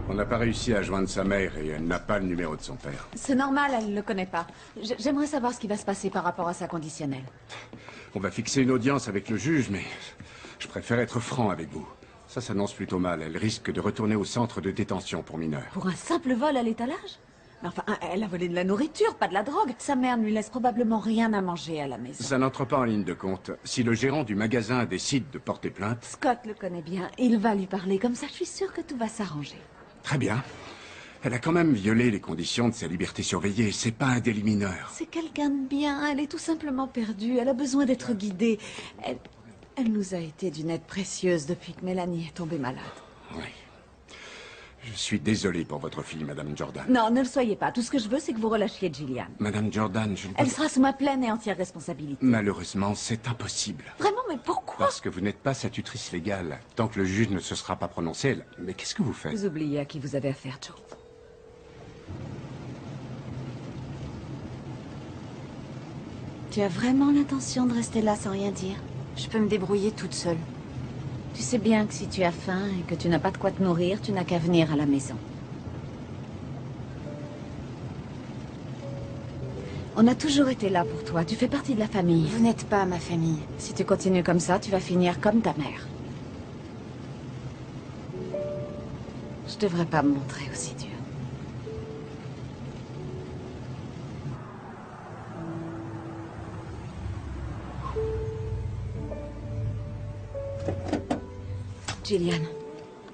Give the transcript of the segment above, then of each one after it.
On n'a pas réussi à joindre sa mère et elle n'a pas le numéro de son père. C'est normal, elle ne le connaît pas. J'aimerais savoir ce qui va se passer par rapport à sa conditionnelle. On va fixer une audience avec le juge, mais je préfère être franc avec vous. Ça s'annonce plutôt mal. Elle risque de retourner au centre de détention pour mineurs. Pour un simple vol à l'étalage? Mais enfin, elle a volé de la nourriture, pas de la drogue. Sa mère ne lui laisse probablement rien à manger à la maison. Ça n'entre pas en ligne de compte. Si le gérant du magasin décide de porter plainte... Scott le connaît bien. Il va lui parler. Comme ça, je suis sûre que tout va s'arranger. Très bien. Elle a quand même violé les conditions de sa liberté surveillée. C'est pas un délit mineur. C'est quelqu'un de bien. Elle est tout simplement perdue. Elle a besoin d'être guidée. Elle nous a été d'une aide précieuse depuis que Mélanie est tombée malade. Oui. Je suis désolé pour votre fille, Madame Jordan. Non, ne le soyez pas. Tout ce que je veux, c'est que vous relâchiez Gillian. Madame Jordan, je ne peux... Elle sera sous ma pleine et entière responsabilité. Malheureusement, c'est impossible. Vraiment, mais pourquoi? Parce que vous n'êtes pas sa tutrice légale. Tant que le juge ne se sera pas prononcé, mais qu'est-ce que vous faites? Vous oubliez à qui vous avez affaire, Joe. Tu as vraiment l'intention de rester là sans rien dire? Je peux me débrouiller toute seule. Tu sais bien que si tu as faim et que tu n'as pas de quoi te nourrir, tu n'as qu'à venir à la maison. On a toujours été là pour toi. Tu fais partie de la famille. Vous n'êtes pas ma famille. Si tu continues comme ça, tu vas finir comme ta mère. Je devrais pas me montrer aussi dur. Gillian,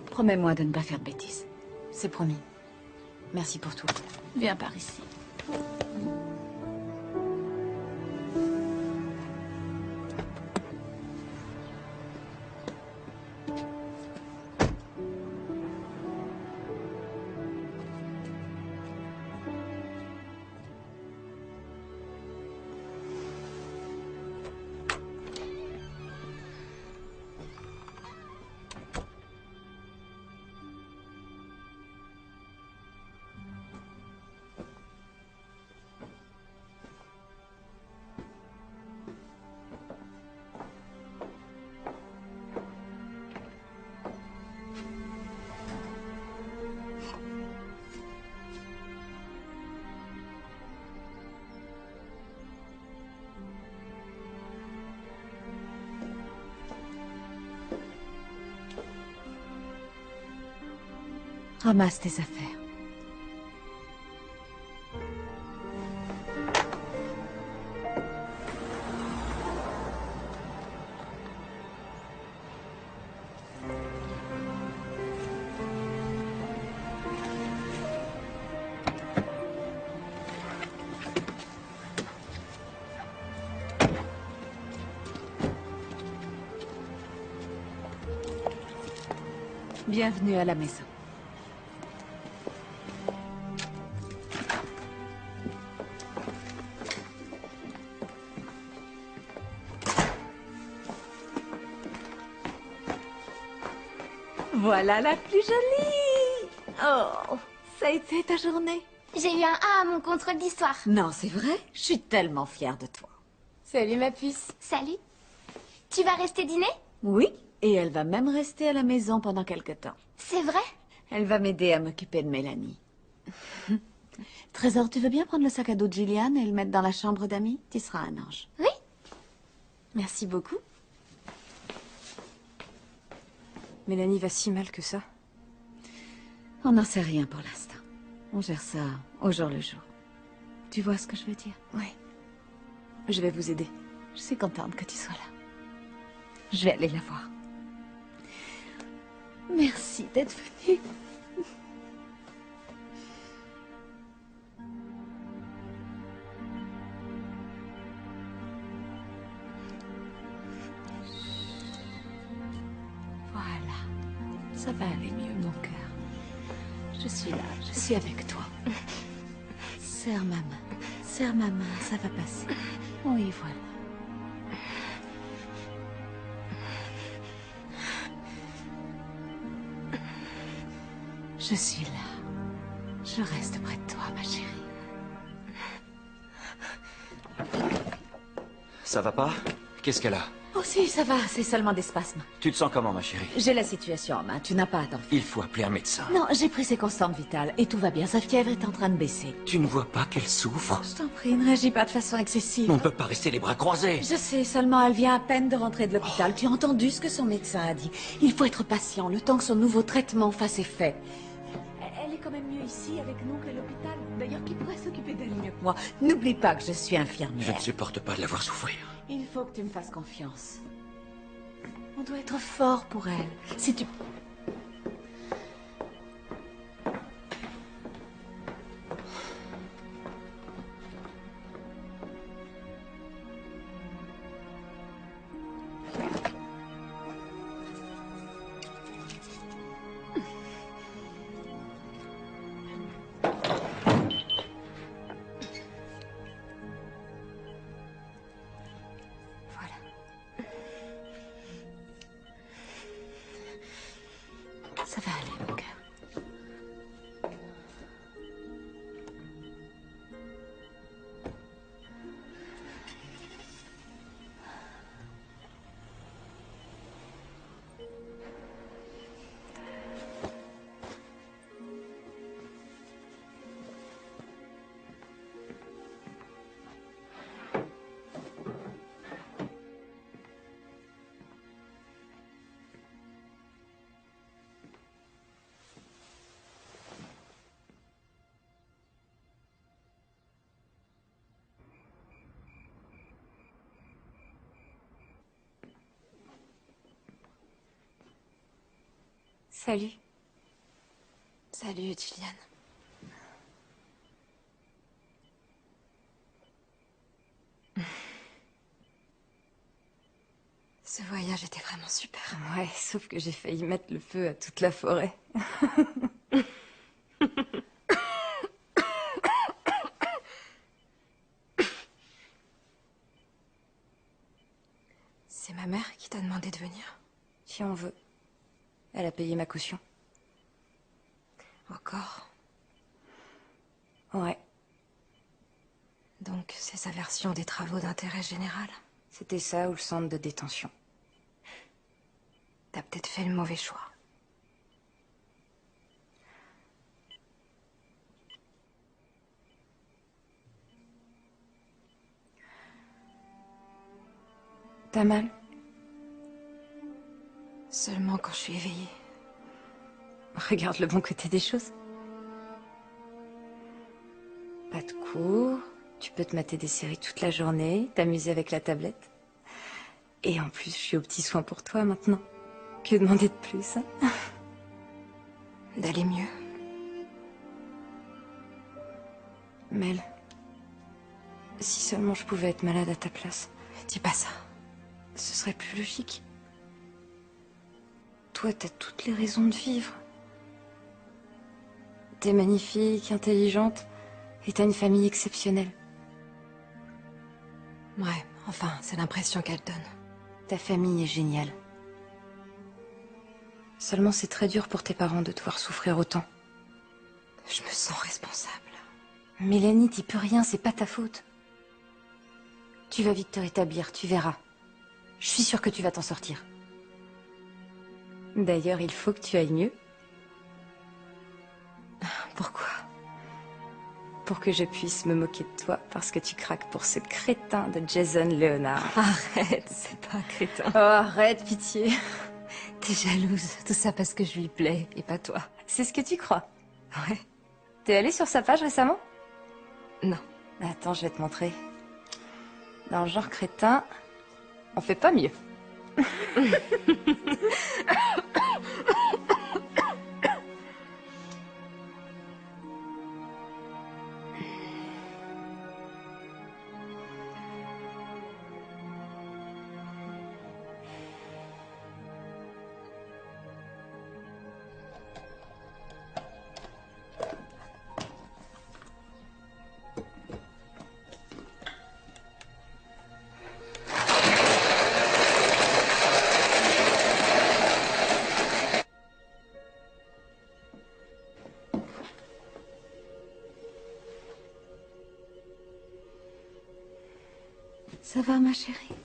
promets-moi de ne pas faire de bêtises. C'est promis. Merci pour tout. Viens par ici. Ramasse tes affaires. Bienvenue à la maison. Voilà la plus jolie. Oh, ça a été ta journée? J'ai eu un A à mon contrôle d'histoire. Non, c'est vrai? Je suis tellement fière de toi. Salut ma puce. Salut. Tu vas rester dîner? Oui, et elle va même rester à la maison pendant quelque temps. C'est vrai? Elle va m'aider à m'occuper de Mélanie. Trésor, tu veux bien prendre le sac à dos de Gillian et le mettre dans la chambre d'amis? Tu seras un ange. Oui. Merci beaucoup. Mélanie va si mal que ça. On n'en sait rien pour l'instant. On gère ça au jour le jour. Tu vois ce que je veux dire? Ouais. Je vais vous aider. Je suis contente que tu sois là. Je vais aller la voir. Merci d'être venue. Voilà. Ça va aller mieux, mon cœur. Je suis là, je suis avec toi. Serre ma main. Serre ma main, ça va passer. Oui, voilà. Je suis là. Je reste près de toi, ma chérie. Ça va pas? Qu'est-ce qu'elle a? Oh si, ça va, c'est seulement des spasmes. Tu te sens comment, ma chérie? J'ai la situation en main, tu n'as pas à t'en faire. Il faut appeler un médecin. Non, j'ai pris ses constantes vitales et tout va bien. Sa fièvre est en train de baisser. Tu ne vois pas qu'elle souffre? Je t'en prie, ne réagis pas de façon excessive. On ne peut pas rester les bras croisés. Je sais, seulement elle vient à peine de rentrer de l'hôpital. Tu as entendu ce que son médecin a dit. Il faut être patient, le temps que son nouveau traitement fasse effet. Elle est quand même mieux ici avec nous qu'à l'hôpital. D'ailleurs, qui pourrait s'occuper d'elle mieux que moi? N'oublie pas que je suis Je infirmière. ne supporte pas de la voir souffrir. Il faut que tu me fasses confiance. On doit être fort pour elle. Si tu... Ça va aller, mon cœur. Salut. Salut, Gillian. Ce voyage était vraiment super. Ouais, sauf que j'ai failli mettre le feu à toute la forêt. C'est ma mère qui t'a demandé de venir? Si on veut. Elle a payé ma caution. Encore? Ouais. Donc c'est sa version des travaux d'intérêt général? C'était ça ou le centre de détention. T'as peut-être fait le mauvais choix. T'as mal? Seulement quand je suis éveillée. Regarde le bon côté des choses. Pas de cours, tu peux te mater des séries toute la journée, t'amuser avec la tablette. Et en plus, je suis aux petits soins pour toi maintenant. Que demander de plus, hein? D'aller mieux. Mel, si seulement je pouvais être malade à ta place. Dis pas ça. Ce serait plus logique. Toi, t'as toutes les raisons de vivre. T'es magnifique, intelligente, et t'as une famille exceptionnelle. Ouais, enfin, c'est l'impression qu'elle donne. Ta famille est géniale. Seulement, c'est très dur pour tes parents de te voir souffrir autant. Je me sens responsable. Mélanie, t'y peux rien, c'est pas ta faute. Tu vas vite te rétablir, tu verras. Je suis sûre que tu vas t'en sortir. D'ailleurs, il faut que tu ailles mieux. Pourquoi? pour que je puisse me moquer de toi parce que tu craques pour ce crétin de Jason Leonard. Arrête, c'est pas un crétin. Oh, arrête, pitié. T'es jalouse, tout ça parce que je lui plais et pas toi. C'est ce que tu crois. Ouais. T'es allée sur sa page récemment? Non. Attends, je vais te montrer. Dans le genre crétin, on fait pas mieux. Ça va, ma chérie?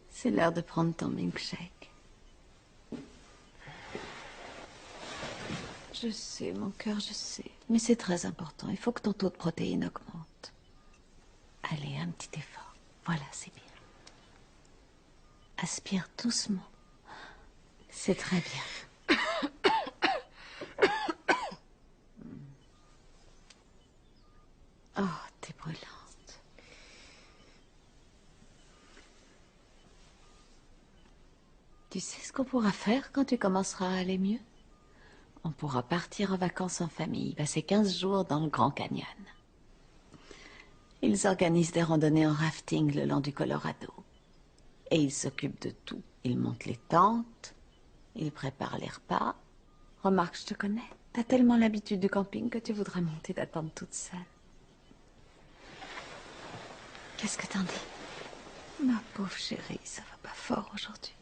C'est l'heure de prendre ton milkshake. Je sais, mon cœur, je sais. Mais c'est très important. Il faut que ton taux de protéines augmente. Allez, un petit effort. Voilà, c'est bien. Aspire doucement. C'est très bien. Oh, t'es brûlante. Tu sais ce qu'on pourra faire quand tu commenceras à aller mieux? On pourra partir en vacances en famille, passer 15 jours dans le Grand Canyon. Ils organisent des randonnées en rafting le long du Colorado. Et ils s'occupent de tout. Ils montent les tentes, ils préparent les repas. Remarque, je te connais. T'as tellement l'habitude du camping que tu voudrais monter d'attendre toute seule. Qu'est-ce que t'en dis? Ma pauvre chérie, ça va pas fort aujourd'hui.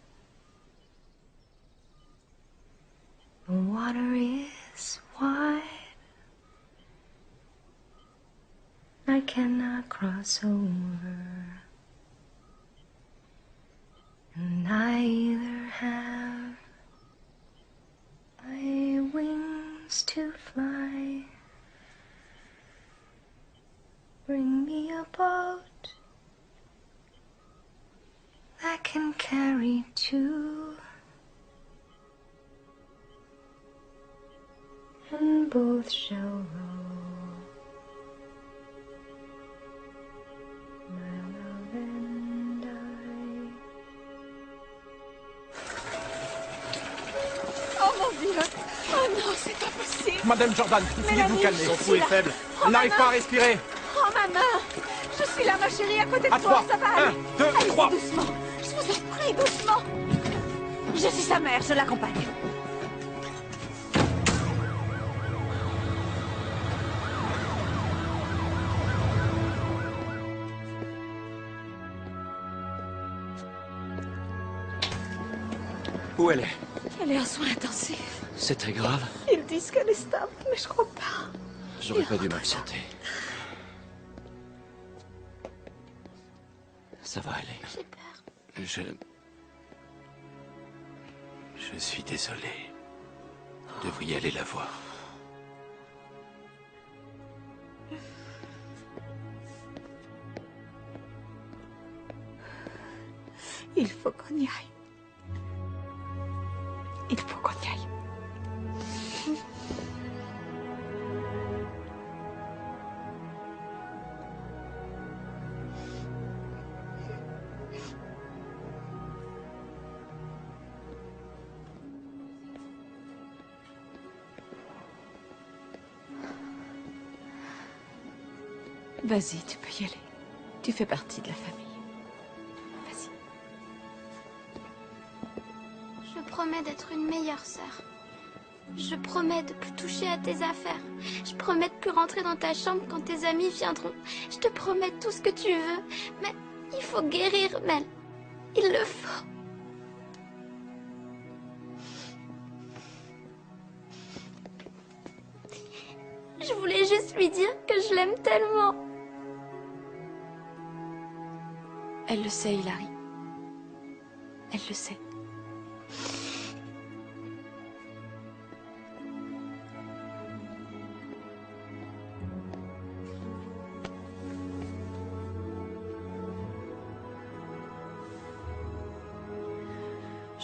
The water is wide. I cannot cross over. And I either have my wings to fly. Bring me a boat that can carry two. And both shall row. My love and I. Oh mon Dieu! Oh non, c'est pas possible! Madame Jordan, essayez de vous calmer. Son pouls est faible. Elle n'arrive pas à respirer. Prends ma main! Je suis là, ma chérie, à côté de À toi, 3, ça va 1, aller! 2, Allez, 3. doucement! Je vous en prie, doucement! Je suis sa mère, je l'accompagne. Où elle est? Elle est en soins intensifs. C'est très grave. Ils disent qu'elle est stable, mais je crois pas. J'aurais pas dû m'absenter. Ça va aller. J'ai peur. Je suis désolé. Vous devriez aller la voir. Il faut qu'on y aille. Il faut qu'on y aille. Vas-y, tu peux y aller. Tu fais partie de la famille. Vas-y. Je promets d'être une meilleure sœur. Je promets de plus toucher à tes affaires. Je promets de plus rentrer dans ta chambre quand tes amis viendront. Je te promets tout ce que tu veux. Mais il faut guérir, Mel. Il le faut. Je voulais juste lui dire que je l'aime tellement. Elle le sait, Hilary. Elle le sait.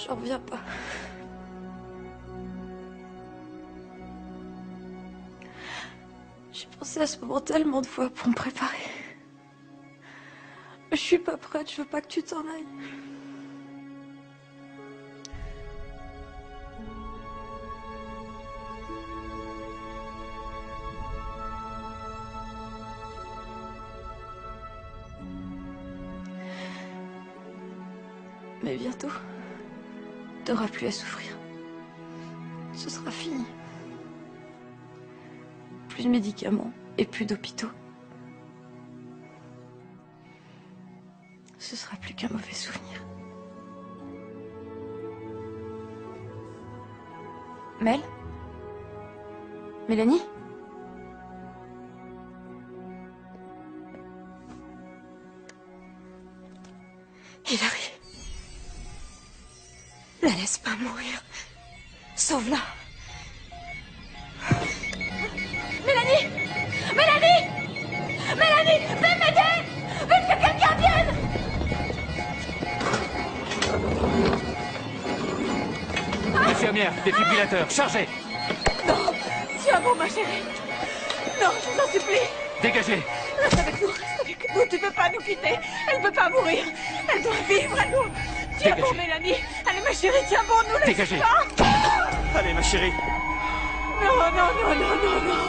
J'en reviens pas. J'ai pensé à ce moment tellement de fois pour me préparer. Je suis pas prête, je veux pas que tu t'en ailles. Mais bientôt, t'auras plus à souffrir. Ce sera fini. Plus de médicaments et plus d'hôpitaux. Ce sera plus qu'un mauvais souvenir. Mel? Mélanie? Hilary. La laisse pas mourir. Sauve-la. Mélanie! Mélanie! Mélanie! Vite m'aider! Vite que quelqu'un vienne! Infirmière, défibrillateur, chargez! Non! Tiens bon, ma chérie! Non, je vous en supplie! Dégagez! Reste avec nous, reste avec nous, tu peux pas nous quitter! Elle peut pas mourir! Elle doit vivre, elle doit... Tiens bon, Mélanie! Allez, ma chérie, tiens bon, nous laisse Dégagez. pas! Allez, ma chérie! Non, non, non, non, non, non!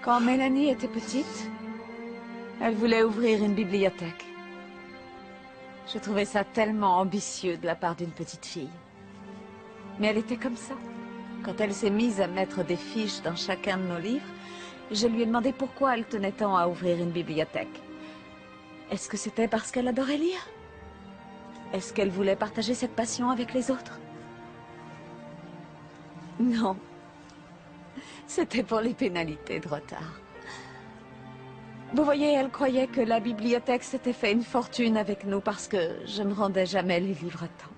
Quand Mélanie était petite, elle voulait ouvrir une bibliothèque. Je trouvais ça tellement ambitieux de la part d'une petite fille. Mais elle était comme ça. Quand elle s'est mise à mettre des fiches dans chacun de nos livres, je lui ai demandé pourquoi elle tenait tant à ouvrir une bibliothèque. Est-ce que c'était parce qu'elle adorait lire? Est-ce qu'elle voulait partager cette passion avec les autres? Non. C'était pour les pénalités de retard. Vous voyez, elle croyait que la bibliothèque s'était fait une fortune avec nous parce que je ne rendais jamais les livres à temps.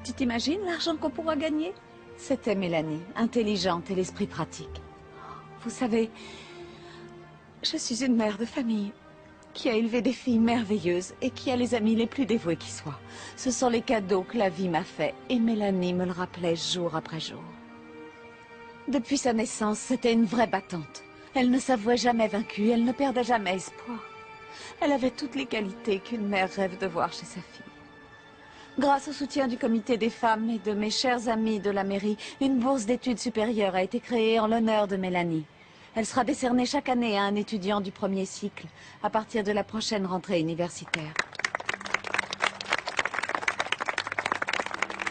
Tu t'imagines l'argent qu'on pourra gagner? C'était Mélanie, intelligente et l'esprit pratique. Vous savez, je suis une mère de famille qui a élevé des filles merveilleuses et qui a les amis les plus dévoués qui soient. Ce sont les cadeaux que la vie m'a faits et Mélanie me le rappelait jour après jour. Depuis sa naissance, c'était une vraie battante. Elle ne s'avouait jamais vaincue, elle ne perdait jamais espoir. Elle avait toutes les qualités qu'une mère rêve de voir chez sa fille. Grâce au soutien du comité des femmes et de mes chers amis de la mairie, une bourse d'études supérieures a été créée en l'honneur de Mélanie. Elle sera décernée chaque année à un étudiant du premier cycle, à partir de la prochaine rentrée universitaire.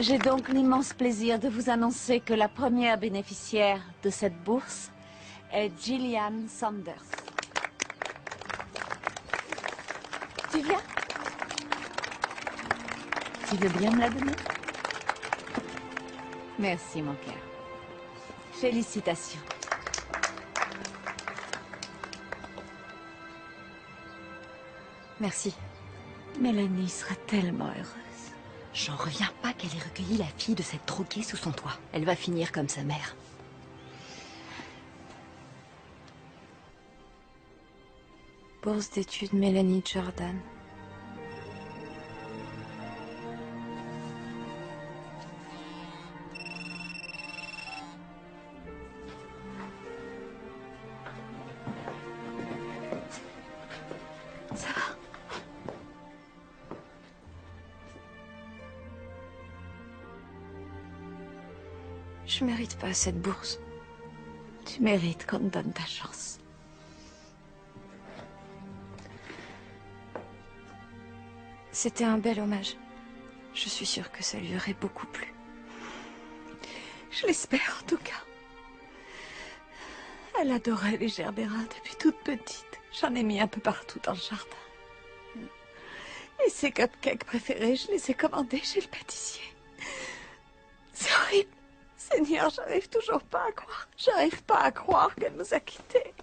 J'ai donc l'immense plaisir de vous annoncer que la première bénéficiaire de cette bourse est Gillian Sanders. Tu viens? Tu veux bien me la donner? Merci, mon cœur. Félicitations. Merci. Mélanie sera tellement heureuse. J'en reviens pas qu'elle ait recueilli la fille de cette droguée sous son toit. Elle va finir comme sa mère. Bourse d'études Mélanie Jordan. Ça va? Je mérite pas cette bourse. Tu mérites qu'on te donne ta chance. C'était un bel hommage. Je suis sûre que ça lui aurait beaucoup plu. Je l'espère en tout cas. Elle adorait les gerbéras depuis toute petite. J'en ai mis un peu partout dans le jardin. Et ses cupcakes préférés, je les ai commandés chez le pâtissier. C'est horrible. Seigneur, j'arrive toujours pas à croire. J'arrive pas à croire qu'elle nous a quittés.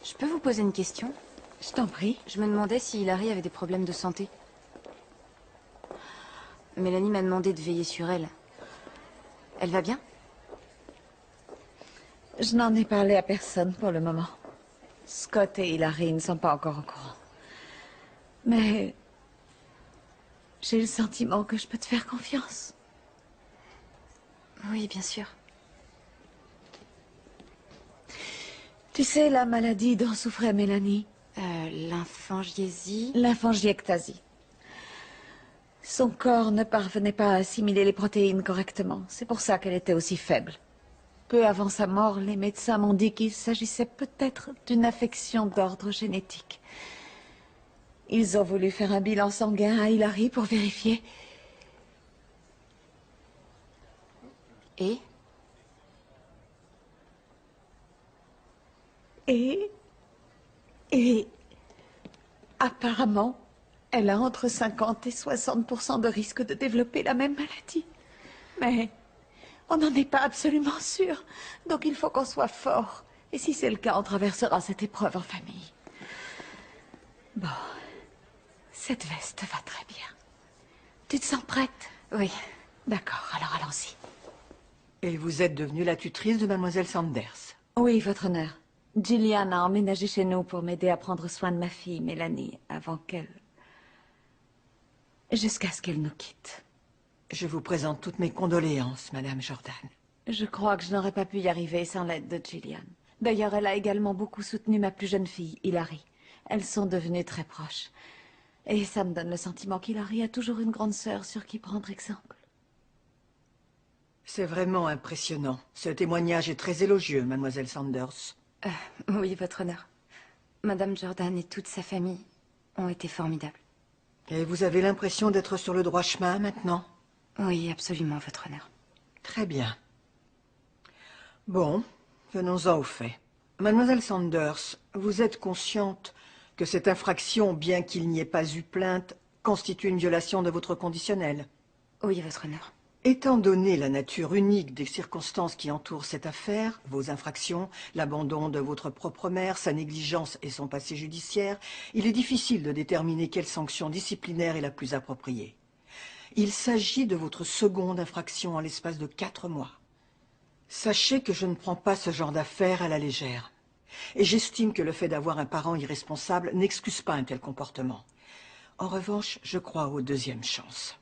Je peux vous poser une question? Je t'en prie. Je me demandais si Hilary avait des problèmes de santé. Mélanie m'a demandé de veiller sur elle. Elle va bien? Je n'en ai parlé à personne pour le moment. Scott et Hilary ne sont pas encore au courant. Mais j'ai le sentiment que je peux te faire confiance. Oui, bien sûr. Tu sais la maladie dont souffrait Mélanie? Lymphangiésie. Lymphangiectasie. Son corps ne parvenait pas à assimiler les protéines correctement. C'est pour ça qu'elle était aussi faible. Peu avant sa mort, les médecins m'ont dit qu'il s'agissait peut-être d'une affection d'ordre génétique. Ils ont voulu faire un bilan sanguin à Hilary pour vérifier. Et? Et apparemment, elle a entre 50 et 60% de risque de développer la même maladie. Mais on n'en est pas absolument sûr. Donc il faut qu'on soit fort. Et si c'est le cas, on traversera cette épreuve en famille. Bon, cette veste va très bien. Tu te sens prête? Oui. D'accord, alors allons-y. Et vous êtes devenue la tutrice de Mademoiselle Sanders. Oui, votre honneur. Gillian a emménagé chez nous pour m'aider à prendre soin de ma fille, Mélanie, avant qu'elle... jusqu'à ce qu'elle nous quitte. Je vous présente toutes mes condoléances, Madame Jordan. Je crois que je n'aurais pas pu y arriver sans l'aide de Gillian. D'ailleurs, elle a également beaucoup soutenu ma plus jeune fille, Hilary. Elles sont devenues très proches. Et ça me donne le sentiment qu'Hilary a toujours une grande sœur sur qui prendre exemple. C'est vraiment impressionnant. Ce témoignage est très élogieux, Mademoiselle Sanders. Oui, votre honneur. Madame Jordan et toute sa famille ont été formidables. Et vous avez l'impression d'être sur le droit chemin maintenant? Oui, absolument, votre honneur. Très bien. Bon, venons-en au fait. Mademoiselle Sanders, vous êtes consciente que cette infraction, bien qu'il n'y ait pas eu plainte, constitue une violation de votre conditionnel? Oui, votre honneur. Étant donné la nature unique des circonstances qui entourent cette affaire, vos infractions, l'abandon de votre propre mère, sa négligence et son passé judiciaire, il est difficile de déterminer quelle sanction disciplinaire est la plus appropriée. Il s'agit de votre seconde infraction en l'espace de 4 mois. Sachez que je ne prends pas ce genre d'affaires à la légère. Et j'estime que le fait d'avoir un parent irresponsable n'excuse pas un tel comportement. En revanche, je crois aux deuxièmes chances.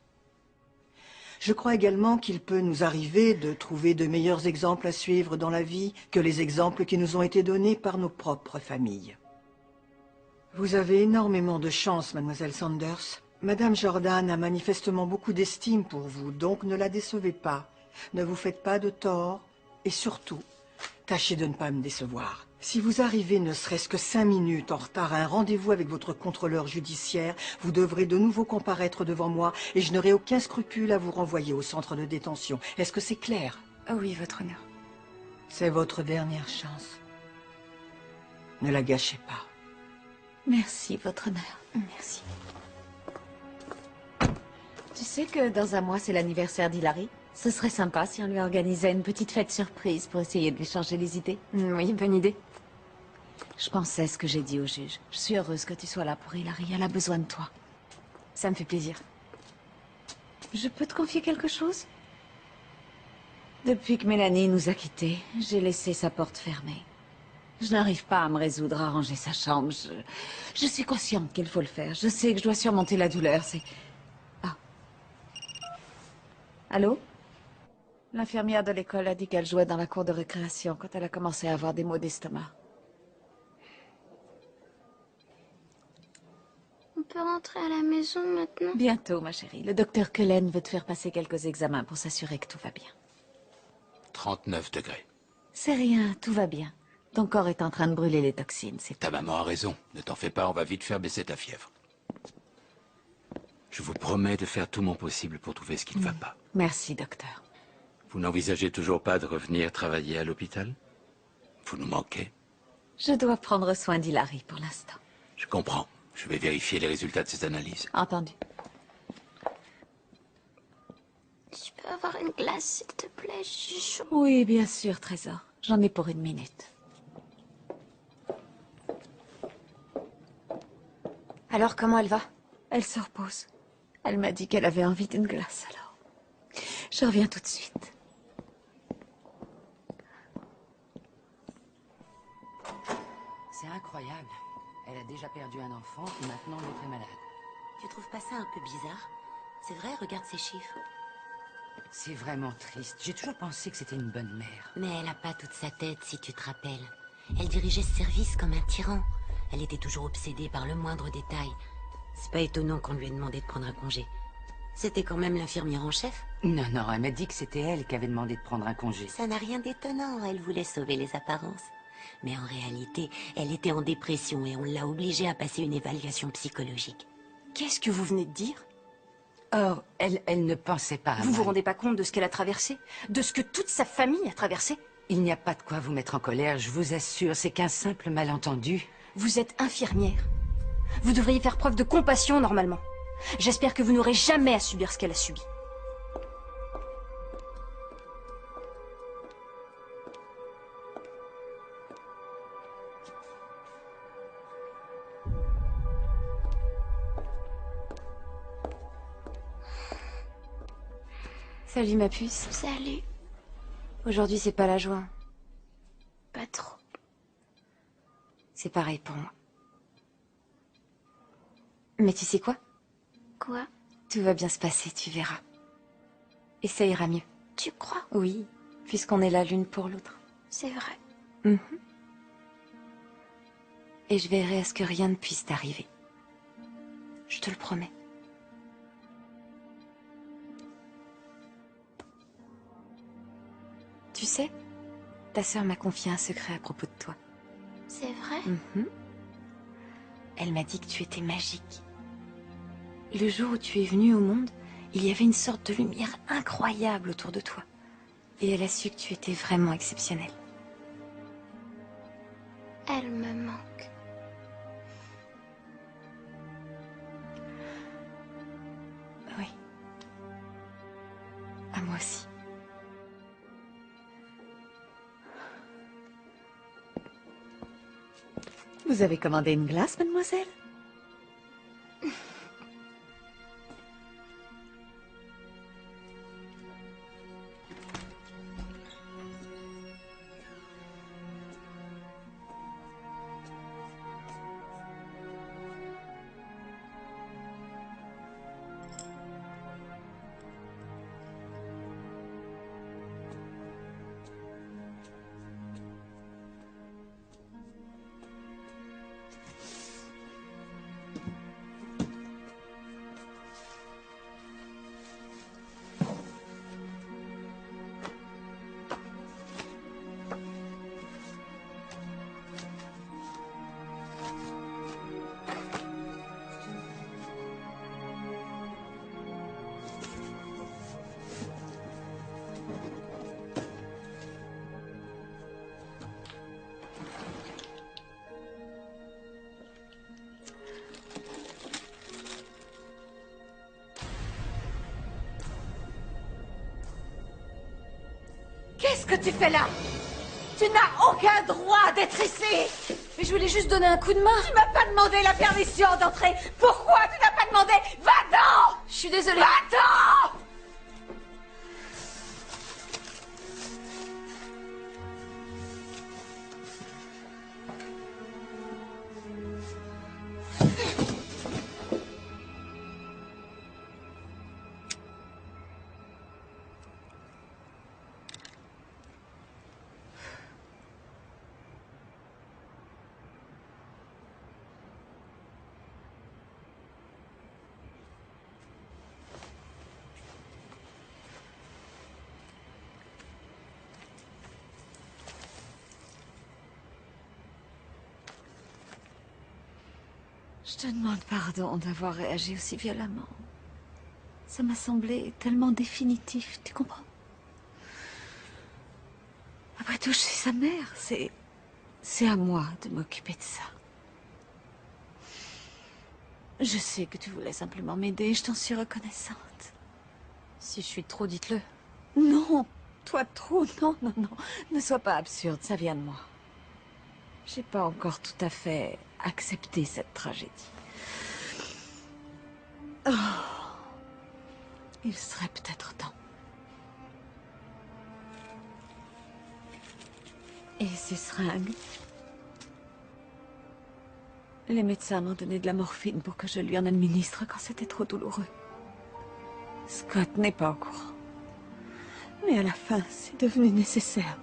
Je crois également qu'il peut nous arriver de trouver de meilleurs exemples à suivre dans la vie que les exemples qui nous ont été donnés par nos propres familles. Vous avez énormément de chance, Mademoiselle Sanders. Madame Jordan a manifestement beaucoup d'estime pour vous, donc ne la décevez pas. Ne vous faites pas de tort et surtout, tâchez de ne pas me décevoir. Si vous arrivez ne serait-ce que 5 minutes en retard à un rendez-vous avec votre contrôleur judiciaire, vous devrez de nouveau comparaître devant moi et je n'aurai aucun scrupule à vous renvoyer au centre de détention. Est-ce que c'est clair? Oui, votre honneur. C'est votre dernière chance. Ne la gâchez pas. Merci, votre honneur. Merci. Tu sais que dans un mois, c'est l'anniversaire d'Hilary? Ce serait sympa si on lui organisait une petite fête surprise pour essayer de lui changer les idées. Oui, bonne idée. Je pensais ce que j'ai dit au juge. Je suis heureuse que tu sois là pour Hilary. Elle a besoin de toi. Ça me fait plaisir. Je peux te confier quelque chose? Depuis que Mélanie nous a quittés, j'ai laissé sa porte fermée. Je n'arrive pas à me résoudre à ranger sa chambre. Je suis consciente qu'il faut le faire. Je sais que je dois surmonter la douleur. C'est... Ah. Allô? L'infirmière de l'école a dit qu'elle jouait dans la cour de récréation quand elle a commencé à avoir des maux d'estomac. On peut rentrer à la maison maintenant? Bientôt, ma chérie. Le docteur Cullen veut te faire passer quelques examens pour s'assurer que tout va bien. 39 degrés. C'est rien, tout va bien. Ton corps est en train de brûler les toxines, c'est Ta tout. maman a raison. Ne t'en fais pas, on va vite faire baisser ta fièvre. Je vous promets de faire tout mon possible pour trouver ce qui ne va pas. Merci, docteur. Vous n'envisagez toujours pas de revenir travailler à l'hôpital? Vous nous manquez. Je dois prendre soin d'Hilary pour l'instant. Je comprends. Je vais vérifier les résultats de ces analyses. Entendu. Je peux avoir une glace, s'il te plaît? Je suis chaud. Oui, bien sûr, trésor. J'en ai pour 1 minute. Alors, comment elle va? Elle se repose. Elle m'a dit qu'elle avait envie d'une glace, alors. Je reviens tout de suite. C'est incroyable. Elle a déjà perdu un enfant et maintenant l'autre est malade. Tu trouves pas ça un peu bizarre? C'est vrai, regarde ces chiffres. C'est vraiment triste. J'ai toujours pensé que c'était une bonne mère. Mais elle a pas toute sa tête, si tu te rappelles. Elle dirigeait ce service comme un tyran. Elle était toujours obsédée par le moindre détail. C'est pas étonnant qu'on lui ait demandé de prendre un congé. C'était quand même l'infirmière en chef. Non, non, elle m'a dit que c'était elle qui avait demandé de prendre un congé. Ça n'a rien d'étonnant, elle voulait sauver les apparences. Mais en réalité, elle était en dépression et on l'a obligée à passer une évaluation psychologique. Qu'est-ce que vous venez de dire? Oh, elle ne pensait pas à Vous vous moi. rendez pas compte de ce qu'elle a traversé? De ce que toute sa famille a traversé? Il n'y a pas de quoi vous mettre en colère, je vous assure, c'est qu'un simple malentendu. Vous êtes infirmière. Vous devriez faire preuve de compassion normalement. J'espère que vous n'aurez jamais à subir ce qu'elle a subi. Salut ma puce. Salut. Aujourd'hui c'est pas la joie. Pas trop. C'est pareil pour moi. Mais tu sais quoi? Quoi? Tout va bien se passer, tu verras. Et ça ira mieux. Tu crois? Oui, puisqu'on est là l'une pour l'autre. C'est vrai. Mhm. Et je verrai à ce que rien ne puisse t'arriver. Je te le promets. Tu sais, ta sœur m'a confié un secret à propos de toi. C'est vrai? Mhm. Elle m'a dit que tu étais magique. Le jour où tu es venue au monde, il y avait une sorte de lumière incroyable autour de toi. Et elle a su que tu étais vraiment exceptionnelle. Elle me manque. Oui. À moi aussi. Vous avez commandé une glace, mademoiselle? Qu'est-ce que tu fais là? Tu n'as aucun droit d'être ici! Mais je voulais juste donner un coup de main. Tu m'as pas demandé la permission d'entrer. Pourquoi tu n'as pas demandé? Va-t'en! Je suis désolée. Va-t'en! Je te demande pardon d'avoir réagi aussi violemment. Ça m'a semblé tellement définitif, tu comprends? Après tout, je suis sa mère, c'est à moi de m'occuper de ça. Je sais que tu voulais simplement m'aider, je t'en suis reconnaissante. Si je suis trop, dites-le. Non, toi trop, non, non, non. Ne sois pas absurde, ça vient de moi. J'ai pas encore tout à fait accepté cette tragédie. Il serait peut-être temps. Et ces seringues? Les médecins m'ont donné de la morphine pour que je lui en administre quand c'était trop douloureux. Scott n'est pas au courant. Mais à la fin, c'est devenu nécessaire.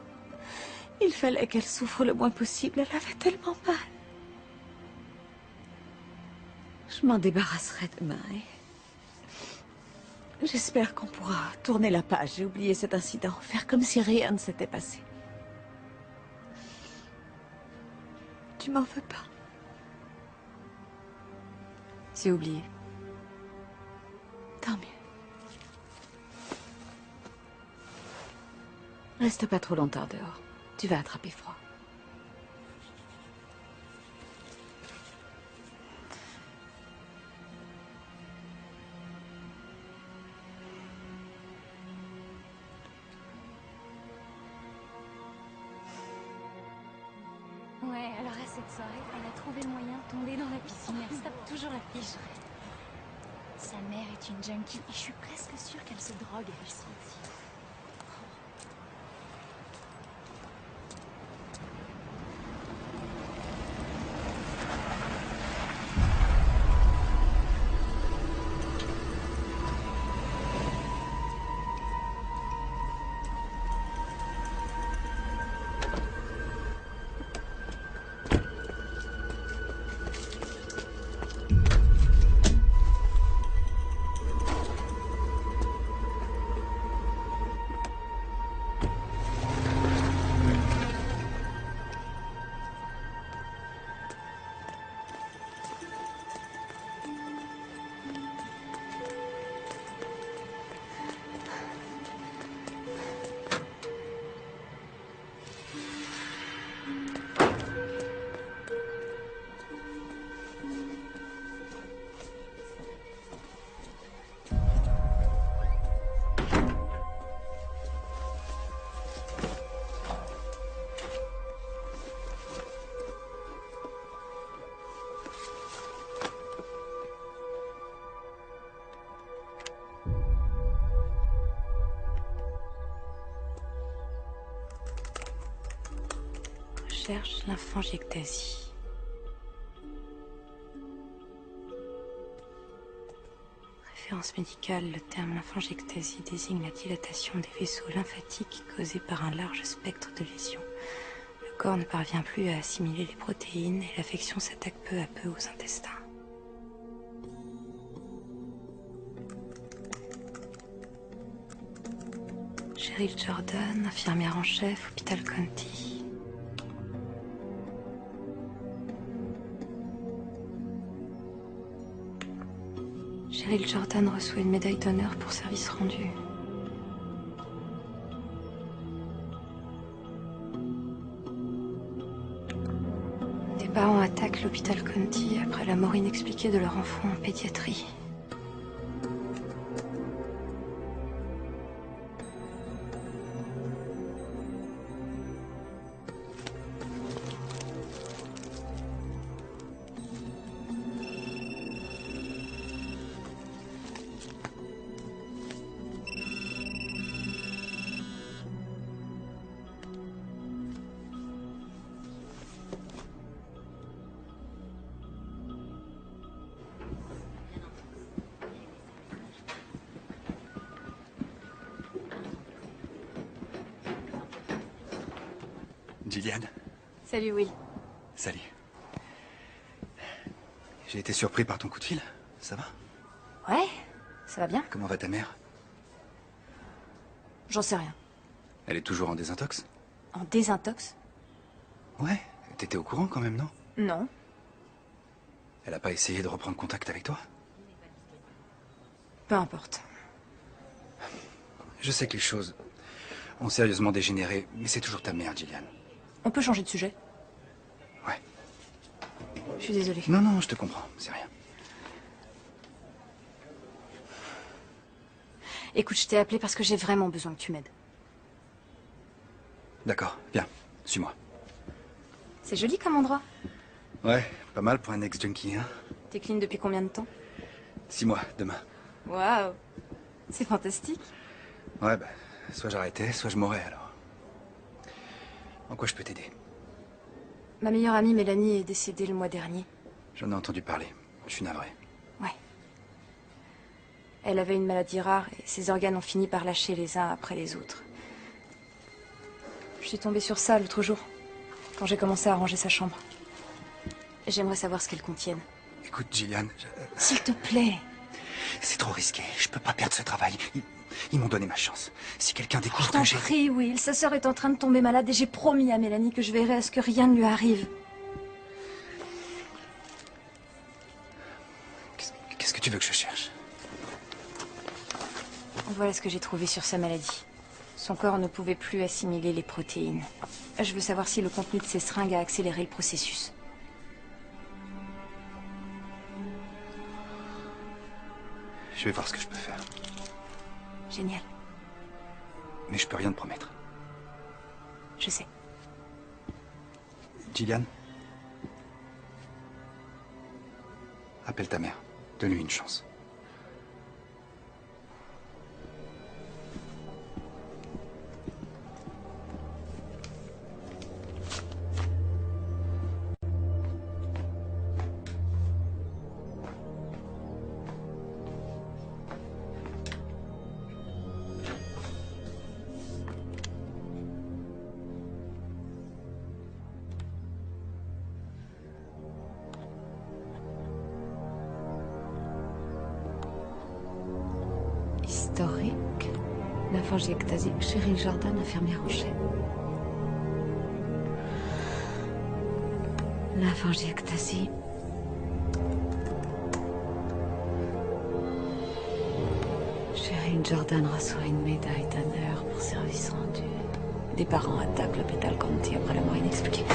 Il fallait qu'elle souffre le moins possible. Elle avait tellement mal. Je m'en débarrasserai demain et... J'espère qu'on pourra tourner la page et oublier cet incident. Faire comme si rien ne s'était passé. Tu m'en veux pas? C'est oublié. Tant mieux. Reste pas trop longtemps dehors. Tu vas attraper froid. Ouais, alors à cette soirée, elle a trouvé le moyen de tomber dans la piscine. Elle se tape toujours la fiche. Sa mère est une junkie et je suis presque sûre qu'elle se drogue à lui sentir. Cherche lymphangiectasie. Référence médicale, le terme lymphangiectasie désigne la dilatation des vaisseaux lymphatiques causée par un large spectre de lésions. Le corps ne parvient plus à assimiler les protéines et l'affection s'attaque peu à peu aux intestins. Cheryl Jordan, infirmière en chef, hôpital County. Cheryl Jordan reçoit une médaille d'honneur pour service rendu. Des parents attaquent l'hôpital County après la mort inexpliquée de leur enfant en pédiatrie. Gillian. Salut Will. Salut. J'ai été surpris par ton coup de fil. Ça va? Ouais, ça va bien? Comment va ta mère? J'en sais rien. Elle est toujours en désintox? En désintox? Ouais, t'étais au courant quand même, non? Non. Elle a pas essayé de reprendre contact avec toi? Peu importe. Je sais que les choses ont sérieusement dégénéré, mais c'est toujours ta mère, Gillian. On peut changer de sujet? Ouais. Je suis désolée. Non, non, je te comprends, c'est rien. Écoute, je t'ai appelé parce que j'ai vraiment besoin que tu m'aides. D'accord, viens, suis-moi. C'est joli comme endroit. Ouais, pas mal pour un ex-junkie, hein? T'es clean depuis combien de temps? 6 mois, demain. Waouh. C'est fantastique. Ouais, bah, soit j'arrêtais, soit je mourrais alors. En quoi je peux t'aider? Ma meilleure amie Mélanie est décédée le mois dernier. J'en ai entendu parler. Je suis navré. Ouais. Elle avait une maladie rare et ses organes ont fini par lâcher les uns après les autres. Je suis tombée sur ça l'autre jour, quand j'ai commencé à ranger sa chambre. J'aimerais savoir ce qu'elles contiennent. Écoute, Gillian, S'il te plaît. c'est trop risqué. Je peux pas perdre ce travail. Ils m'ont donné ma chance. Si quelqu'un découvre Je t'en que j'ai... prie, Will. Sa sœur est en train de tomber malade et j'ai promis à Mélanie que je veillerai à ce que rien ne lui arrive. Qu'est-ce que tu veux que je cherche? Voilà ce que j'ai trouvé sur sa maladie. Son corps ne pouvait plus assimiler les protéines. Je veux savoir si le contenu de ses seringues a accéléré le processus. Je vais voir ce que je peux faire. Génial. Mais je peux rien te promettre. Je sais. Gillian, appelle ta mère. Donne-lui une chance. Historique. Lymphangiectasie. Cheryl Jordan, infirmière en chef. Lymphangiectasie. Cheryl Jordan reçoit une médaille d'honneur pour service rendu. Des parents attaquent l'hôpital County après la mort inexpliquée.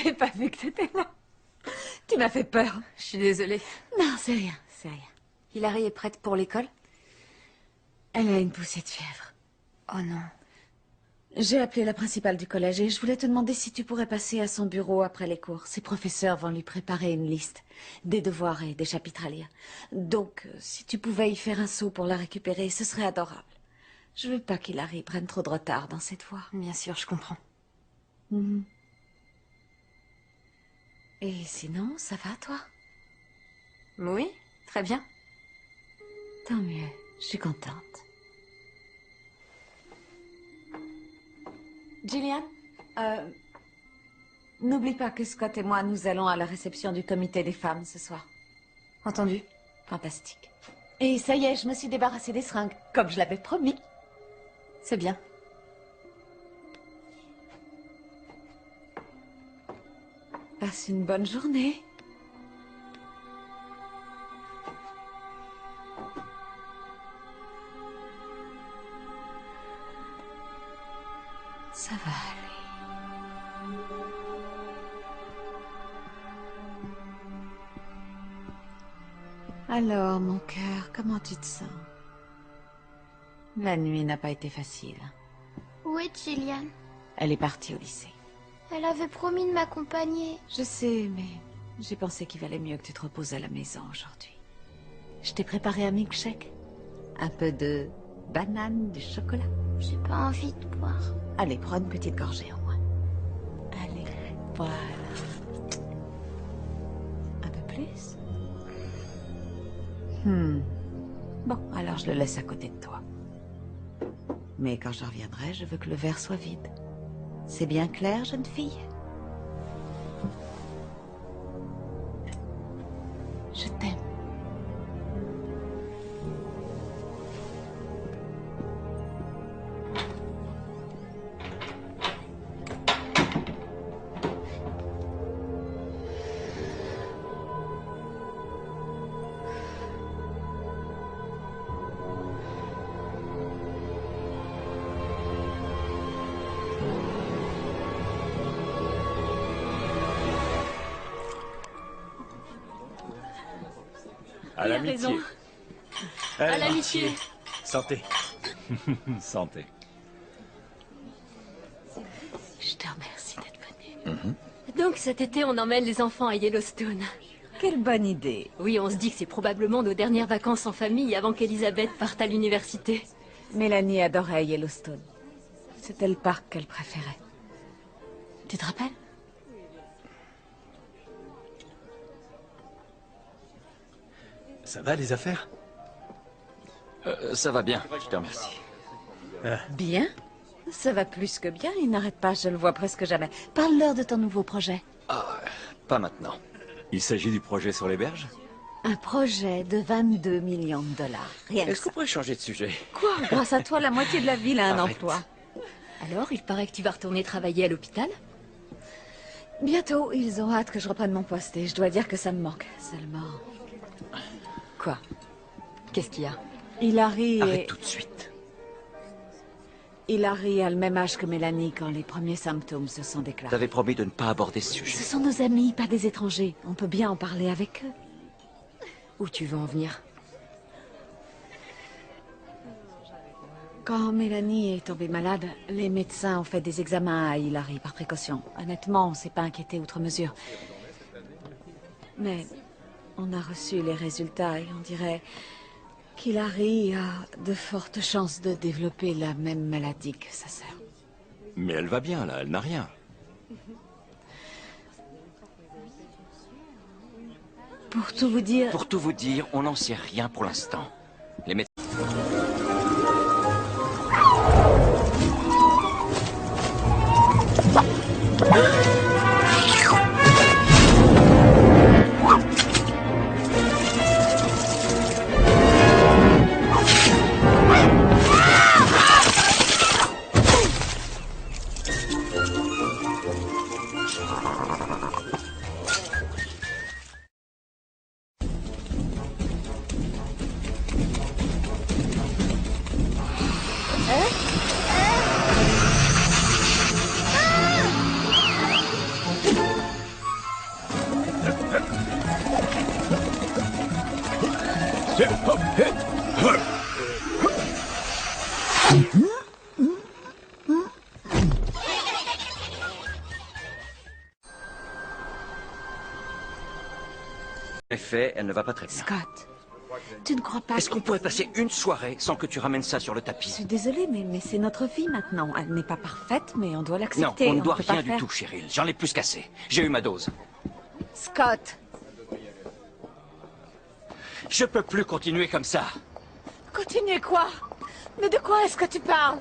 J'ai pas vu que t'étais là. Tu m'as fait peur. Je suis désolée. Non, c'est rien, c'est rien. Hilary est prête pour l'école? Elle a une poussée de fièvre. Oh non. J'ai appelé la principale du collège et je voulais te demander si tu pourrais passer à son bureau après les cours. Ses professeurs vont lui préparer une liste des devoirs et des chapitres à lire. Donc, si tu pouvais y faire un saut pour la récupérer, ce serait adorable. Je veux pas qu'Hilary prenne trop de retard dans cette voie. Bien sûr, je comprends. Et sinon, ça va, toi? Oui, très bien. Tant mieux, je suis contente. Gillian, n'oublie pas que Scott et moi, nous allons à la réception du comité des femmes ce soir. Entendu. Fantastique. Et ça y est, je me suis débarrassée des seringues, comme je l'avais promis. C'est bien. Passe une bonne journée. Ça va aller. Alors, mon cœur, comment tu te sens? La nuit n'a pas été facile. Où est Gillian? Elle est partie au lycée. Elle avait promis de m'accompagner. Je sais, mais j'ai pensé qu'il valait mieux que tu te reposes à la maison aujourd'hui. Je t'ai préparé un milkshake. Un peu de banane, du chocolat. J'ai pas envie de boire. Allez, prends une petite gorgée au moins. Allez, voilà. Un peu plus? Bon, alors je le laisse à côté de toi. Mais quand je reviendrai, je veux que le verre soit vide. C'est bien clair, jeune fille? Je t'aime. À l'amitié. raison. À l'amitié. Santé. Santé. Je te remercie d'être venue. Donc cet été, on emmène les enfants à Yellowstone. Quelle bonne idée. Oui, on se dit que c'est probablement nos dernières vacances en famille avant qu'Elisabeth parte à l'université. Mélanie adorait Yellowstone. C'était le parc qu'elle préférait. Tu te rappelles? Ça va, les affaires? Ça va bien, je te remercie. Bien. Ça va plus que bien, il n'arrête pas, je le vois presque jamais. Parle-leur de ton nouveau projet. Ah, pas maintenant. Il s'agit du projet sur les berges? Un projet de 22 millions de dollars. Rien que Est-ce qu'on ça. pourrait changer de sujet? Quoi? Grâce à toi, la moitié de la ville a un Arrête. emploi. Alors, il paraît que tu vas retourner travailler à l'hôpital? Bientôt, ils ont hâte que je reprenne mon poste et je dois dire que ça me manque. Seulement... Quoi? Qu'est-ce qu'il y a? Hilary Arrête tout de suite. Hilary a le même âge que Mélanie quand les premiers symptômes se sont déclarés. T'avais promis de ne pas aborder ce sujet. Ce sont nos amis, pas des étrangers. On peut bien en parler avec eux. Où tu veux en venir? Quand Mélanie est tombée malade, les médecins ont fait des examens à Hilary par précaution. Honnêtement, on s'est pas inquiété outre mesure. Mais on a reçu les résultats et on dirait qu'Hilary a de fortes chances de développer la même maladie que sa sœur. Mais elle va bien, là, elle n'a rien. Pour tout vous dire... Pour tout vous dire, on n'en sait rien pour l'instant. Les médecins... En effet, elle ne va pas très bien. Scott, tu ne crois pas Est-ce qu'on pourrait passer une soirée sans que tu ramènes ça sur le Je tapis? suis désolée, mais c'est notre vie maintenant. Elle n'est pas parfaite, mais on doit Non, l'accepter. on ne doit peut pas rien du faire. tout, Cheryl. J'en ai plus qu'assez. J'ai eu ma dose. Scott, Je peux plus continuer comme ça. continuez quoi? Mais de quoi est-ce que tu parles?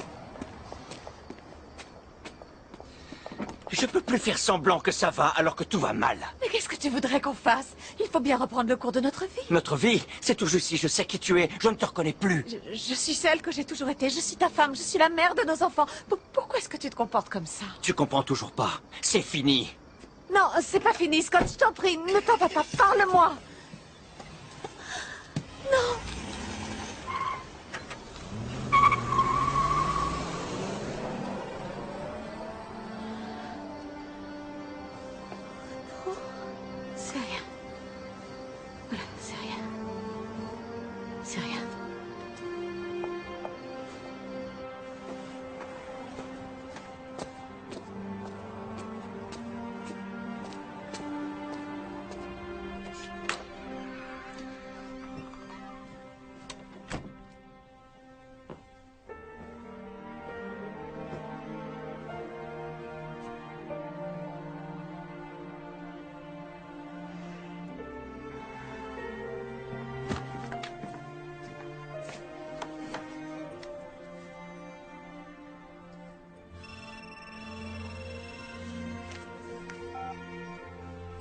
Je peux plus faire semblant que ça va alors que tout va mal. Mais qu'est-ce que tu voudrais qu'on fasse? Il faut bien reprendre le cours de notre vie. Notre vie, c'est tout juste si je sais qui tu es. Je ne te reconnais plus. Je suis celle que j'ai toujours été. Je suis ta femme. Je suis la mère de nos enfants. Pourquoi est-ce que tu te comportes comme ça? Tu comprends toujours pas. C'est fini. Non, c'est pas fini, Scott. Je t'en prie, ne t'en va pas. Parle-moi. Non. C'est rien. Voilà, c'est rien. C'est rien.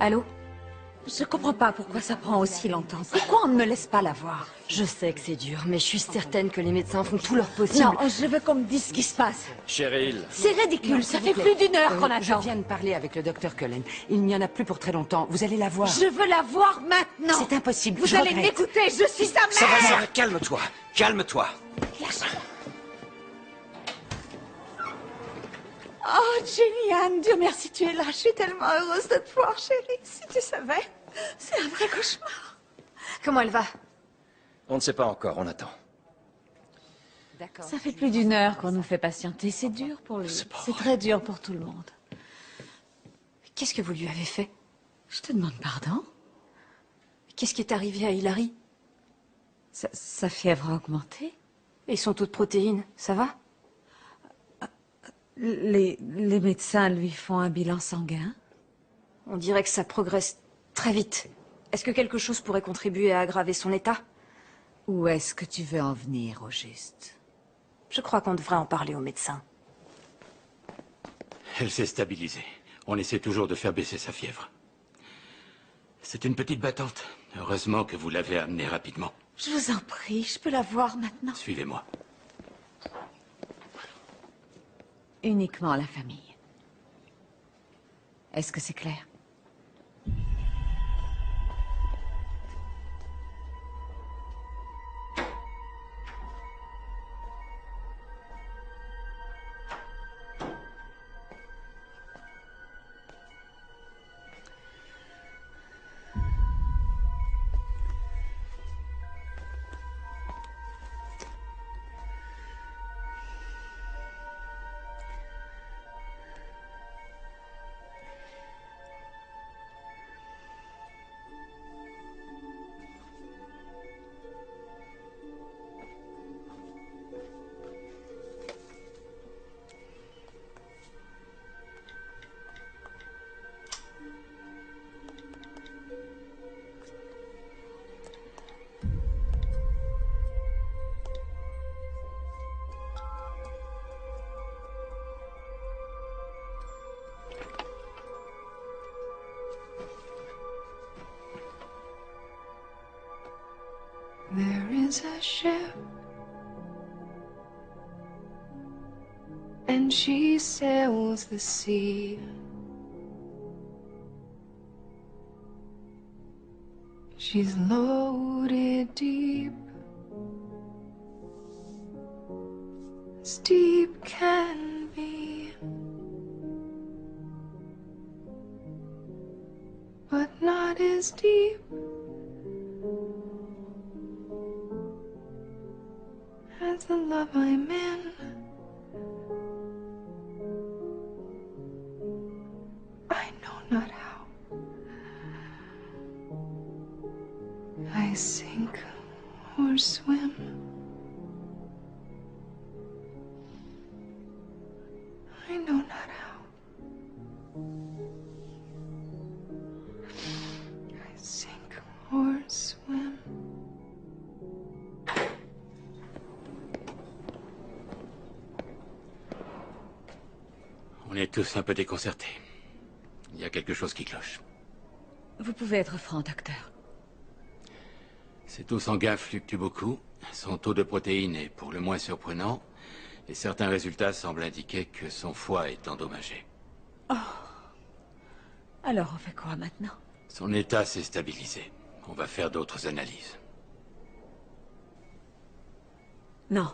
Allô? Je comprends pas pourquoi ça prend aussi longtemps. Pourquoi on ne me laisse pas la voir? Je sais que c'est dur, mais je suis certaine que les médecins font tout leur possible. Non, je veux qu'on me dise ce qui se passe. Cheryl. C'est ridicule, ça fait plus d'une heure qu'on Je attend. viens de parler avec le docteur Cullen. Il n'y en a plus pour très longtemps. Vous allez la voir. Je veux la voir maintenant. C'est impossible. Vous je allez regrette. m'écouter, je suis sa mère. Ça va, ça va. Calme-toi. Calme-toi. Lâche-moi. Oh, Jenny-Anne, Dieu merci, tu es là. Je suis tellement heureuse de te voir, chérie. Si tu savais, c'est un vrai cauchemar. Comment elle va? On ne sait pas encore, on attend. D'accord. Ça fait plus d'une heure qu'on nous fait patienter. C'est dur pour lui. C'est très dur pour tout le monde. Qu'est-ce que vous lui avez fait? Je te demande pardon. Qu'est-ce qui est arrivé à Hilary? Sa fièvre a augmenté. Et son taux de protéines, ça va? Les médecins lui font un bilan sanguin. On dirait que ça progresse très vite. Est-ce que quelque chose pourrait contribuer à aggraver son état? Où est-ce que tu veux en venir, au juste? Je crois qu'on devrait en parler aux médecins. Elle s'est stabilisée. On essaie toujours de faire baisser sa fièvre. C'est une petite battante. Heureusement que vous l'avez amenée rapidement. Je vous en prie, je peux la voir maintenant. Suivez-moi. Uniquement la famille. Est-ce que c'est clair? There is a ship, and she sails the sea. She's loaded deep, as deep can be, but not as deep as the love I'm in. I know not how. I sink or swim. I know not how. I sink or swim. On est tous un peu déconcertés. Il y a quelque chose qui cloche. Vous pouvez être franc, docteur. Ses taux sanguins fluctuent beaucoup. Son taux de protéines est pour le moins surprenant. Et certains résultats semblent indiquer que son foie est endommagé. Oh. Alors on fait quoi maintenant? Son état s'est stabilisé. On va faire d'autres analyses. Non.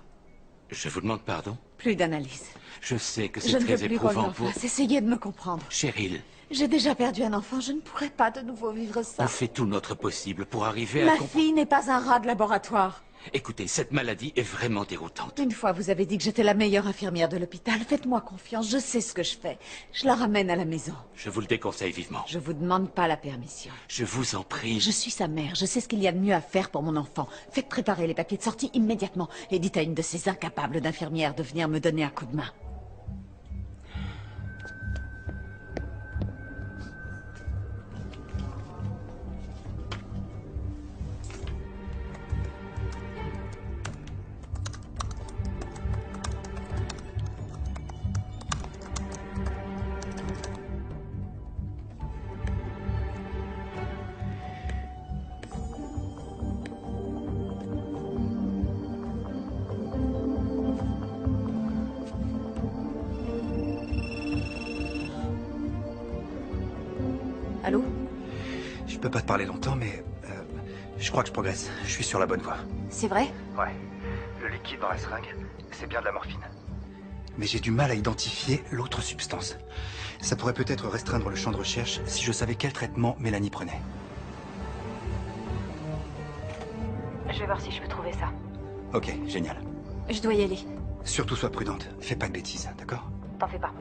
Je vous demande pardon? Plus d'analyse. Je sais que c'est Je ne très veux plus qu'on lui éprouvant en pour... fasse. Essayez de me comprendre. Cheryl, J'ai déjà perdu un enfant, je ne pourrais pas de nouveau vivre ça. on fait tout notre possible pour arriver à Ma comprendre... fille n'est pas un rat de laboratoire. Écoutez, cette maladie est vraiment déroutante. Une fois, vous avez dit que j'étais la meilleure infirmière de l'hôpital. Faites-moi confiance, je sais ce que je fais. Je la ramène à la maison. Je vous le déconseille vivement. Je vous demande pas la permission. Je vous en prie. Je suis sa mère, je sais ce qu'il y a de mieux à faire pour mon enfant. Faites préparer les papiers de sortie immédiatement et dites à une de ces incapables d'infirmières de venir me donner un coup de main. Allô? Je peux pas te parler longtemps, mais je crois que je progresse. Je suis sur la bonne voie. C'est vrai? Ouais. Le liquide dans la seringue, c'est bien de la morphine. Mais j'ai du mal à identifier l'autre substance. Ça pourrait peut-être restreindre le champ de recherche si je savais quel traitement Mélanie prenait. Je vais voir si je peux trouver ça. Ok, génial. Je dois y aller. Surtout sois prudente. Fais pas de bêtises, d'accord? T'en fais pas.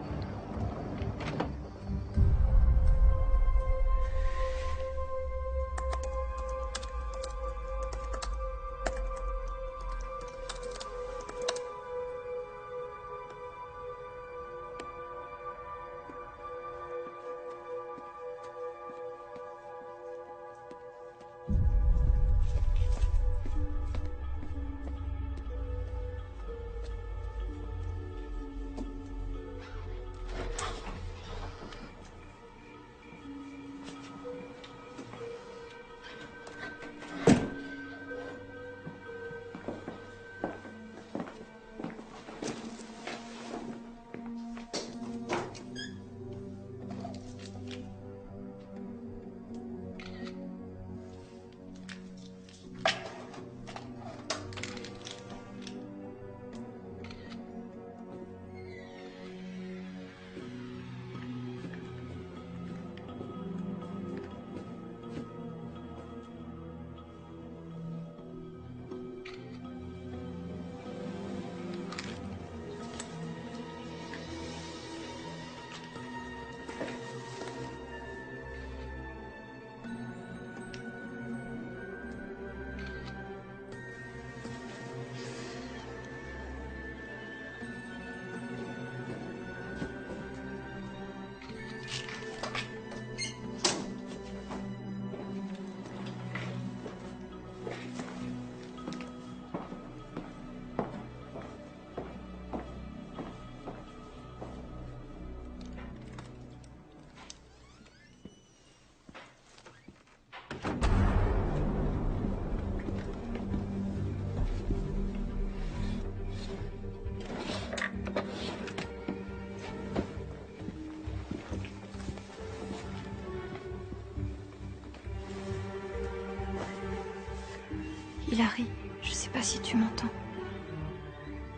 Hilary, je sais pas si tu m'entends.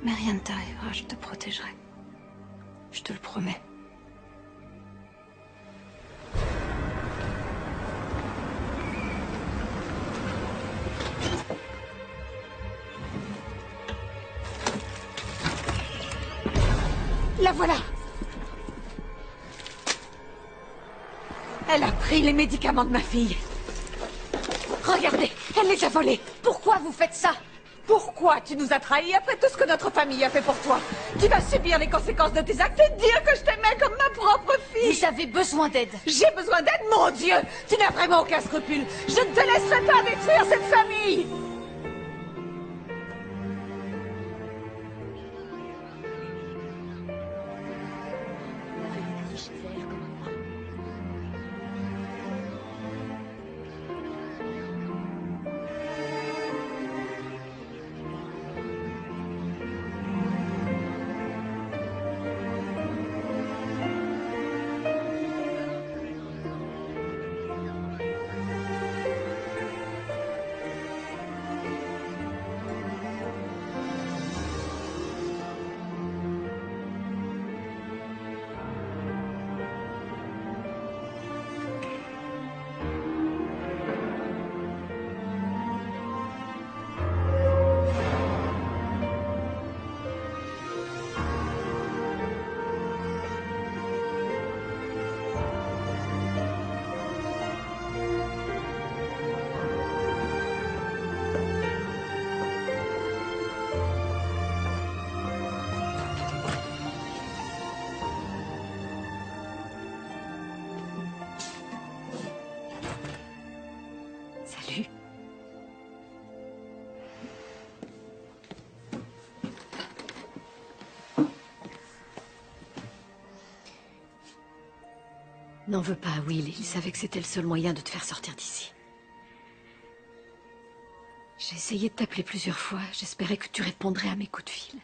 Mais rien ne t'arrivera, je te protégerai. Je te le promets. La voilà! Elle a pris les médicaments de ma fille. Regardez, elle les a volés. Pourquoi vous faites ça? Pourquoi tu nous as trahis après tout ce que notre famille a fait pour toi? Tu vas subir les conséquences de tes actes et dire que je t'aimais comme ma propre fille. Vous avez besoin d'aide. J'ai besoin d'aide, mon Dieu! Tu n'as vraiment aucun scrupule. Je ne te laisserai pas détruire cette famille. On a fait N'en veux pas à Will, il savait que c'était le seul moyen de te faire sortir d'ici. J'ai essayé de t'appeler plusieurs fois, j'espérais que tu répondrais à mes coups de fil.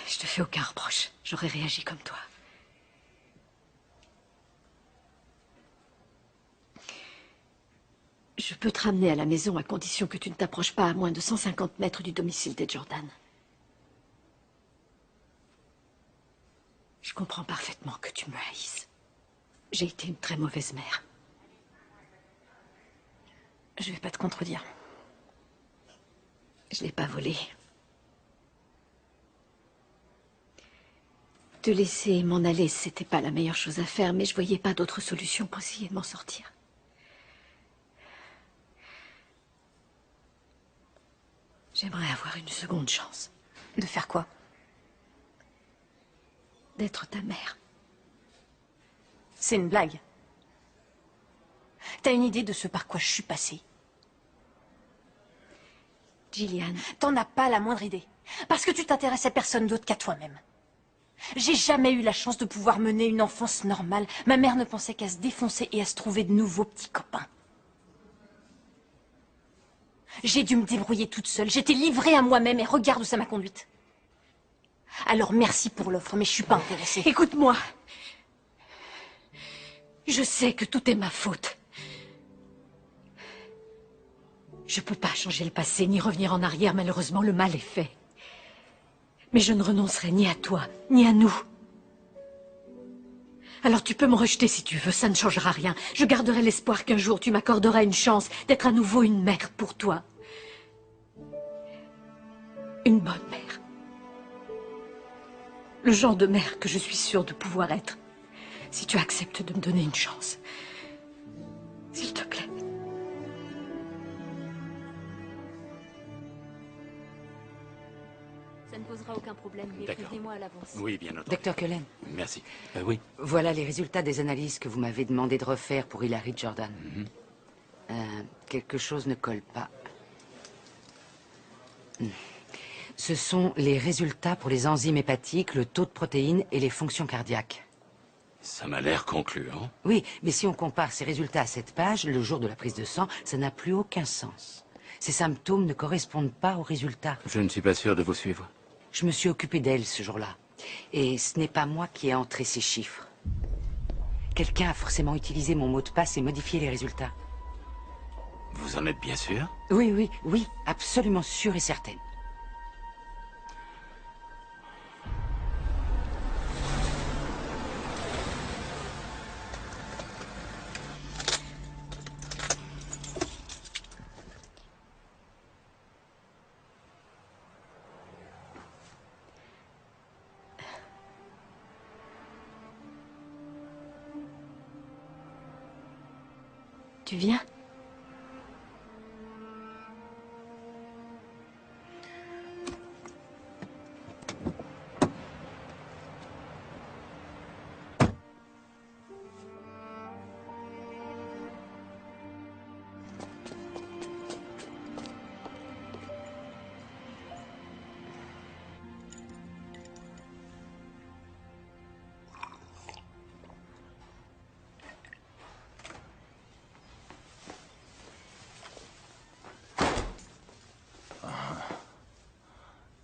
Je te fais aucun reproche, j'aurais réagi comme toi. Je peux te ramener à la maison à condition que tu ne t'approches pas à moins de 150 mètres du domicile des Jordan. Je comprends parfaitement que tu me haïsses. J'ai été une très mauvaise mère. Je vais pas te contredire. Je l'ai pas volé. Te laisser m'en aller, c'était pas la meilleure chose à faire, mais je voyais pas d'autre solution pour essayer de m'en sortir. J'aimerais avoir une seconde chance. De faire quoi? D'être ta mère. C'est une blague. T'as une idée de ce par quoi je suis passée? Gillian. T'en as pas la moindre idée. Parce que tu t'intéresses à personne d'autre qu'à toi-même. J'ai jamais eu la chance de pouvoir mener une enfance normale. Ma mère ne pensait qu'à se défoncer et à se trouver de nouveaux petits copains. J'ai dû me débrouiller toute seule. J'étais livrée à moi-même et regarde où ça m'a conduite. Alors merci pour l'offre, mais je suis pas intéressée. Écoute-moi. Je sais que tout est ma faute. Je peux pas changer le passé ni revenir en arrière. Malheureusement, le mal est fait. Mais je ne renoncerai ni à toi, ni à nous. Alors tu peux me rejeter si tu veux, ça ne changera rien. Je garderai l'espoir qu'un jour tu m'accorderas une chance d'être à nouveau une mère pour toi. Une bonne mère. Le genre de mère que je suis sûre de pouvoir être. Si tu acceptes de me donner une chance. S'il te plaît. Ça ne posera aucun problème, mais prévenez-moi à l'avance. Oui, bien entendu. Docteur Cullen. Merci. Oui. Voilà les résultats des analyses que vous m'avez demandé de refaire pour Hilary Jordan. Quelque chose ne colle pas. Ce sont les résultats pour les enzymes hépatiques, le taux de protéines et les fonctions cardiaques. Ça m'a l'air concluant. Oui, mais si on compare ces résultats à cette page, le jour de la prise de sang, ça n'a plus aucun sens. Ces symptômes ne correspondent pas aux résultats. Je ne suis pas sûr de vous suivre. Je me suis occupé d'elle ce jour-là. Et ce n'est pas moi qui ai entré ces chiffres. Quelqu'un a forcément utilisé mon mot de passe et modifié les résultats. Vous en êtes bien sûr? Oui, absolument sûre et certaine. Tu viens?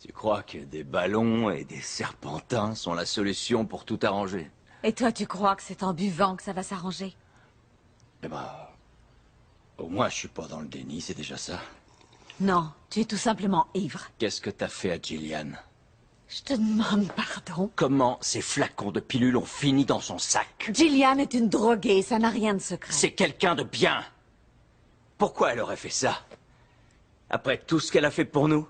Tu crois que des ballons et des serpentins sont la solution pour tout arranger? Et toi, tu crois que c'est en buvant que ça va s'arranger? Eh ben... Au moins, je suis pas dans le déni, c'est déjà ça. Non, tu es tout simplement ivre. Qu'est-ce que t'as fait à Gillian? Je te demande pardon. Comment ces flacons de pilules ont fini dans son sac? Gillian est une droguée, ça n'a rien de secret. C'est quelqu'un de bien. Pourquoi elle aurait fait ça? Après tout ce qu'elle a fait pour nous?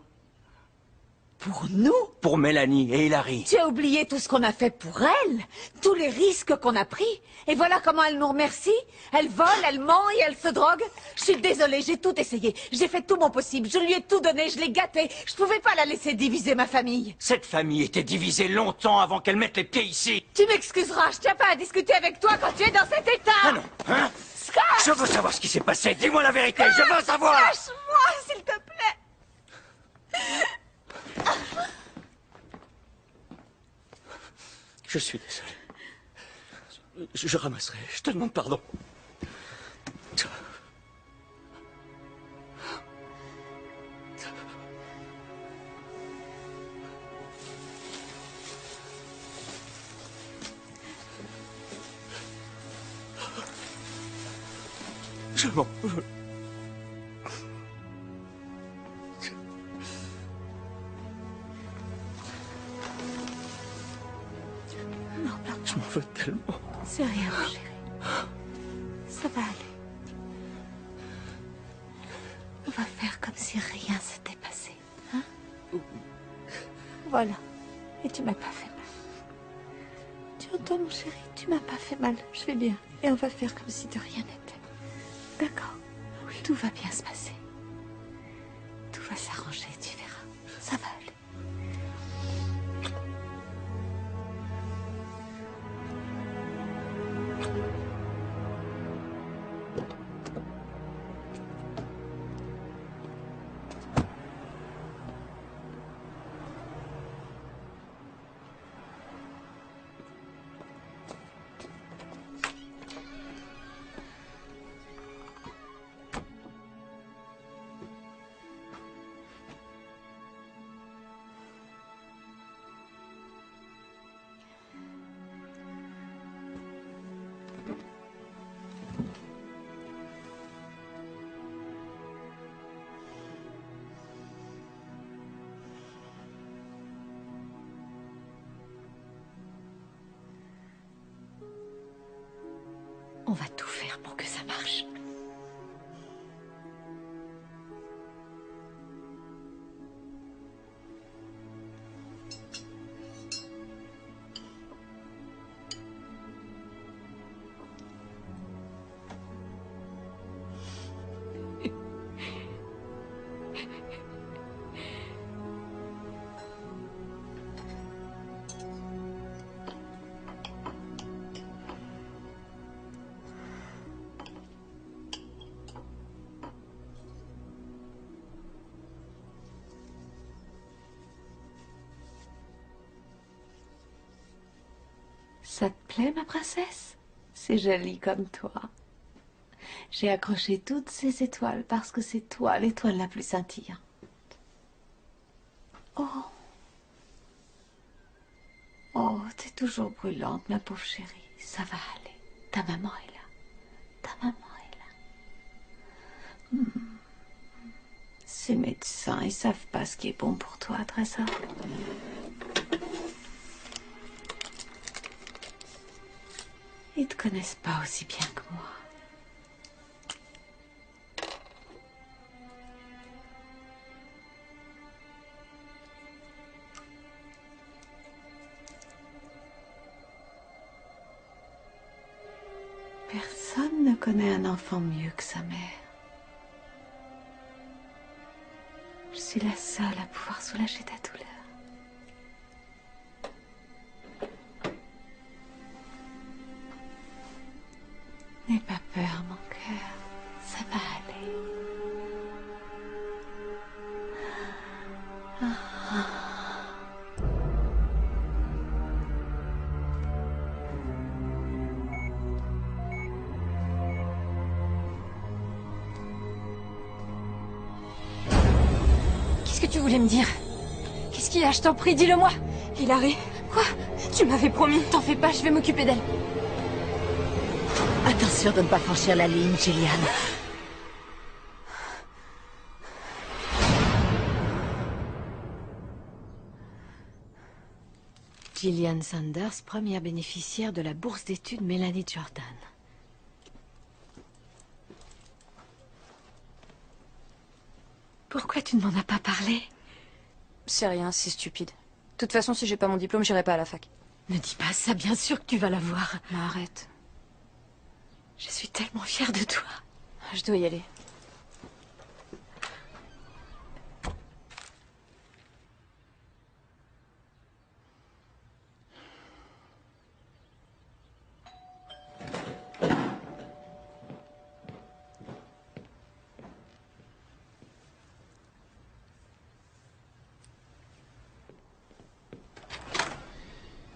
Pour nous? Pour Mélanie et Hilary. Tu as oublié tout ce qu'on a fait pour elle, tous les risques qu'on a pris, et voilà comment elle nous remercie. Elle vole, elle ment et elle se drogue. Je suis désolée, j'ai tout essayé, j'ai fait tout mon possible, je lui ai tout donné, je l'ai gâtée. Je pouvais pas la laisser diviser ma famille. Cette famille était divisée longtemps avant qu'elle mette les pieds ici. Tu m'excuseras, je tiens pas à discuter avec toi quand tu es dans cet état. Ah non, hein? Scott! Je veux savoir ce qui s'est passé, dis-moi la vérité, je veux savoir. Lâche-moi, s'il te plaît. Je suis désolé. Je ramasserai. Je te demande pardon. Je m'en veux. Non, pardon. Je m'en veux tellement. C'est rien, mon chéri. Ça va aller. On va faire comme si rien s'était passé. Hein? Voilà. Et tu m'as pas fait mal. Tu entends, mon chéri? Tu m'as pas fait mal. Je vais bien. Et on va faire comme si de rien n'était. D'accord? Oui. Tout va bien se passer. Tout va s'arranger, tu verras. Ça va aller. On va tout faire pour que ça marche. Ça te plaît, ma princesse? C'est joli comme toi. J'ai accroché toutes ces étoiles parce que c'est toi l'étoile la plus scintillante. Oh. Oh, t'es toujours brûlante, ma pauvre chérie. Ça va aller. Ta maman est là. Ta maman est là. Ces médecins, ils savent pas ce qui est bon pour toi, Trésor. Ils te connaissent pas aussi bien que moi. Personne ne connaît un enfant mieux que sa mère. Je suis la seule à pouvoir soulager ta douleur. N'aie pas peur, mon cœur. Ça va aller. Qu'est-ce que tu voulais me dire? Qu'est-ce qu'il y a? Je t'en prie, dis-le-moi. Hilary. Quoi? Tu m'avais promis. T'en fais pas, je vais m'occuper d'elle. Attention de ne pas franchir la ligne, Gillian. Gillian Sanders, première bénéficiaire de la bourse d'études Mélanie Jordan. Pourquoi tu ne m'en as pas parlé? C'est rien, c'est stupide. De toute façon, si j'ai pas mon diplôme, j'irai pas à la fac. Ne dis pas ça, bien sûr que tu vas l'avoir. Non, arrête. Je suis tellement fière de toi. Je dois y aller.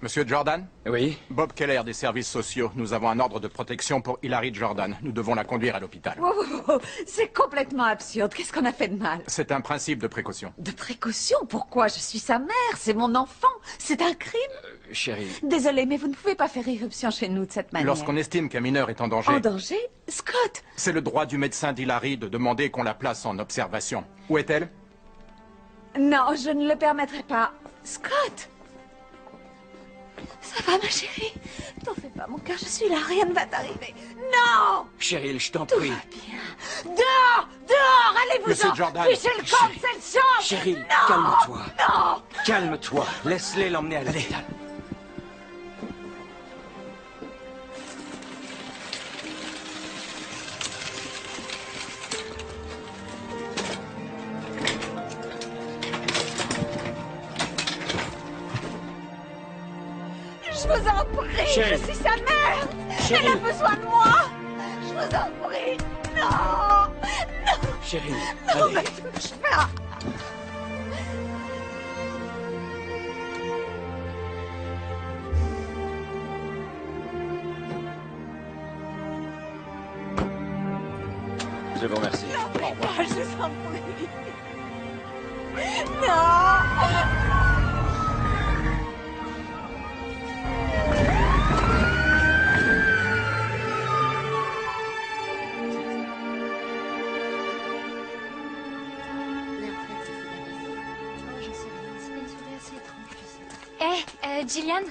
Monsieur Jordan? Oui? Bob Keller des services sociaux. Nous avons un ordre de protection pour Hilary Jordan. Nous devons la conduire à l'hôpital. Wow, wow, wow. C'est complètement absurde. Qu'est-ce qu'on a fait de mal? C'est un principe de précaution. De précaution? Pourquoi? Je suis sa mère. C'est mon enfant. C'est un crime. Chérie. Désolée, mais vous ne pouvez pas faire irruption chez nous de cette manière. Lorsqu'on estime qu'un mineur est en danger... En danger? Scott! C'est le droit du médecin d'Hilary de demander qu'on la place en observation. Où est-elle? Non, je ne le permettrai pas. Scott! Ça va, ma chérie? T'en fais pas, mon cœur, je suis là, rien ne va t'arriver. Non! Cheryl, je t'en Tout prie. va bien. Dehors! Dehors! Allez-vous-en! Monsieur Jordan! Fichez le camp de cette chambre! Cheryl, Non! calme-toi. Non! Calme-toi. Laisse-les l'emmener à l'hôpital. Je vous en prie, Cheryl. je suis sa mère. Cheryl. Elle a besoin de moi. Je vous en prie. Non. Non. Cheryl, Non, allez. me touche pas. Je vous remercie. Non, mais pas, je vous en prie. Non. Gillian,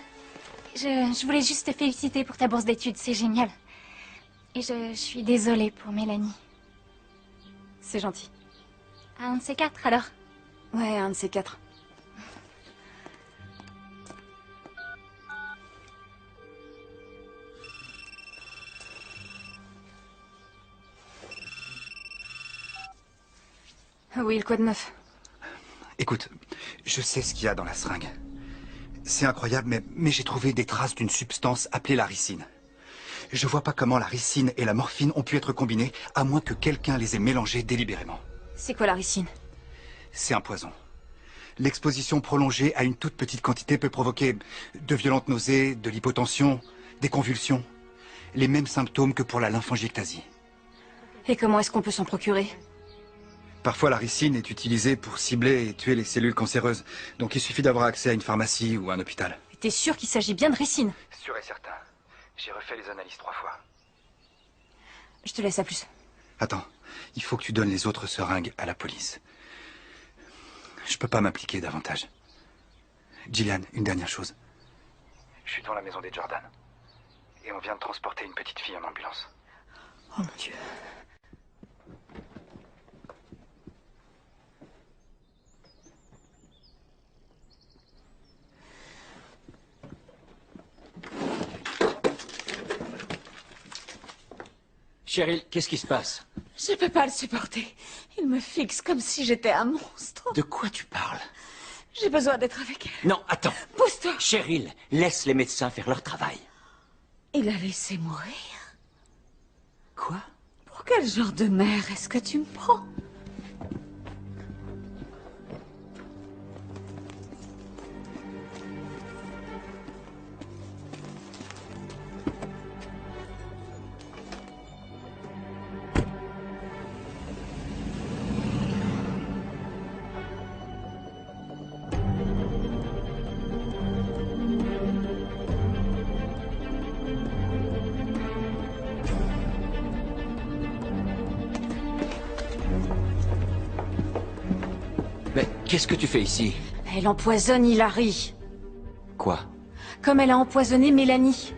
je voulais juste te féliciter pour ta bourse d'études, c'est génial. Et je suis désolée pour Mélanie. C'est gentil. Un de ces quatre, alors? Ouais, un de ces quatre. Ah oui, quoi de neuf? Écoute, je sais ce qu'il y a dans la seringue. C'est incroyable, mais j'ai trouvé des traces d'une substance appelée la ricine. Je vois pas comment la ricine et la morphine ont pu être combinées, à moins que quelqu'un les ait mélangées délibérément. C'est quoi la ricine? C'est un poison. L'exposition prolongée à une toute petite quantité peut provoquer de violentes nausées, de l'hypotension, des convulsions. Les mêmes symptômes que pour la lymphangiectasie. Et comment est-ce qu'on peut s'en procurer? Parfois, la ricine est utilisée pour cibler et tuer les cellules cancéreuses. Donc il suffit d'avoir accès à une pharmacie ou à un hôpital. T'es sûr qu'il s'agit bien de ricine? Sûr et certain. J'ai refait les analyses 3 fois. Je te laisse à plus. Attends, il faut que tu donnes les autres seringues à la police. Je peux pas m'impliquer davantage. Gillian, une dernière chose. Je suis dans la maison des Jordan. Et on vient de transporter une petite fille en ambulance. Oh mon Dieu. Cheryl, qu'est-ce qui se passe? Je peux pas le supporter. Il me fixe comme si j'étais un monstre. De quoi tu parles? J'ai besoin d'être avec elle. Non, attends. Pousse-toi. Cheryl, laisse les médecins faire leur travail. Il a laissé mourir. Quoi? Pour quel genre de mère est-ce que tu me prends? Mais qu'est-ce que tu fais ici? Elle empoisonne Hilary. Quoi? Comme elle a empoisonné Mélanie.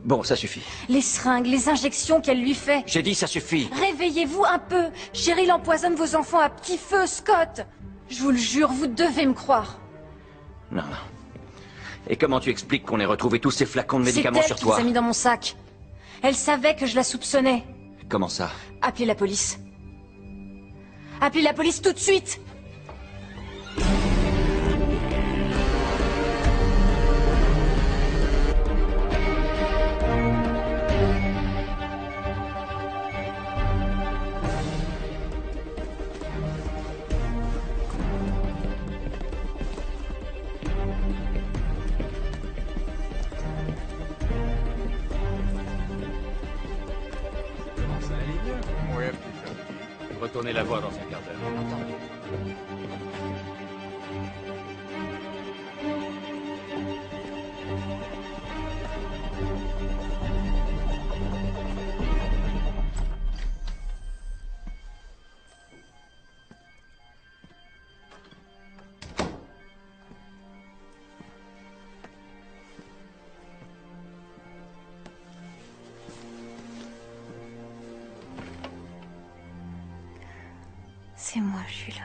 Bon, ça suffit. Les seringues, les injections qu'elle lui fait. J'ai dit ça suffit. Réveillez-vous un peu. Cheryl empoisonne vos enfants à petit feu, Scott. Je vous le jure, vous devez me croire. Non, non. Et comment tu expliques qu'on ait retrouvé tous ces flacons de médicaments C'est sur elle qui toi? les a mis dans mon sac. Elle savait que je la soupçonnais. Comment ça? Appelez la police. Appelez la police tout de suite. retourner la voir dans un quart d'heure. Entendu. C'est moi, je suis là.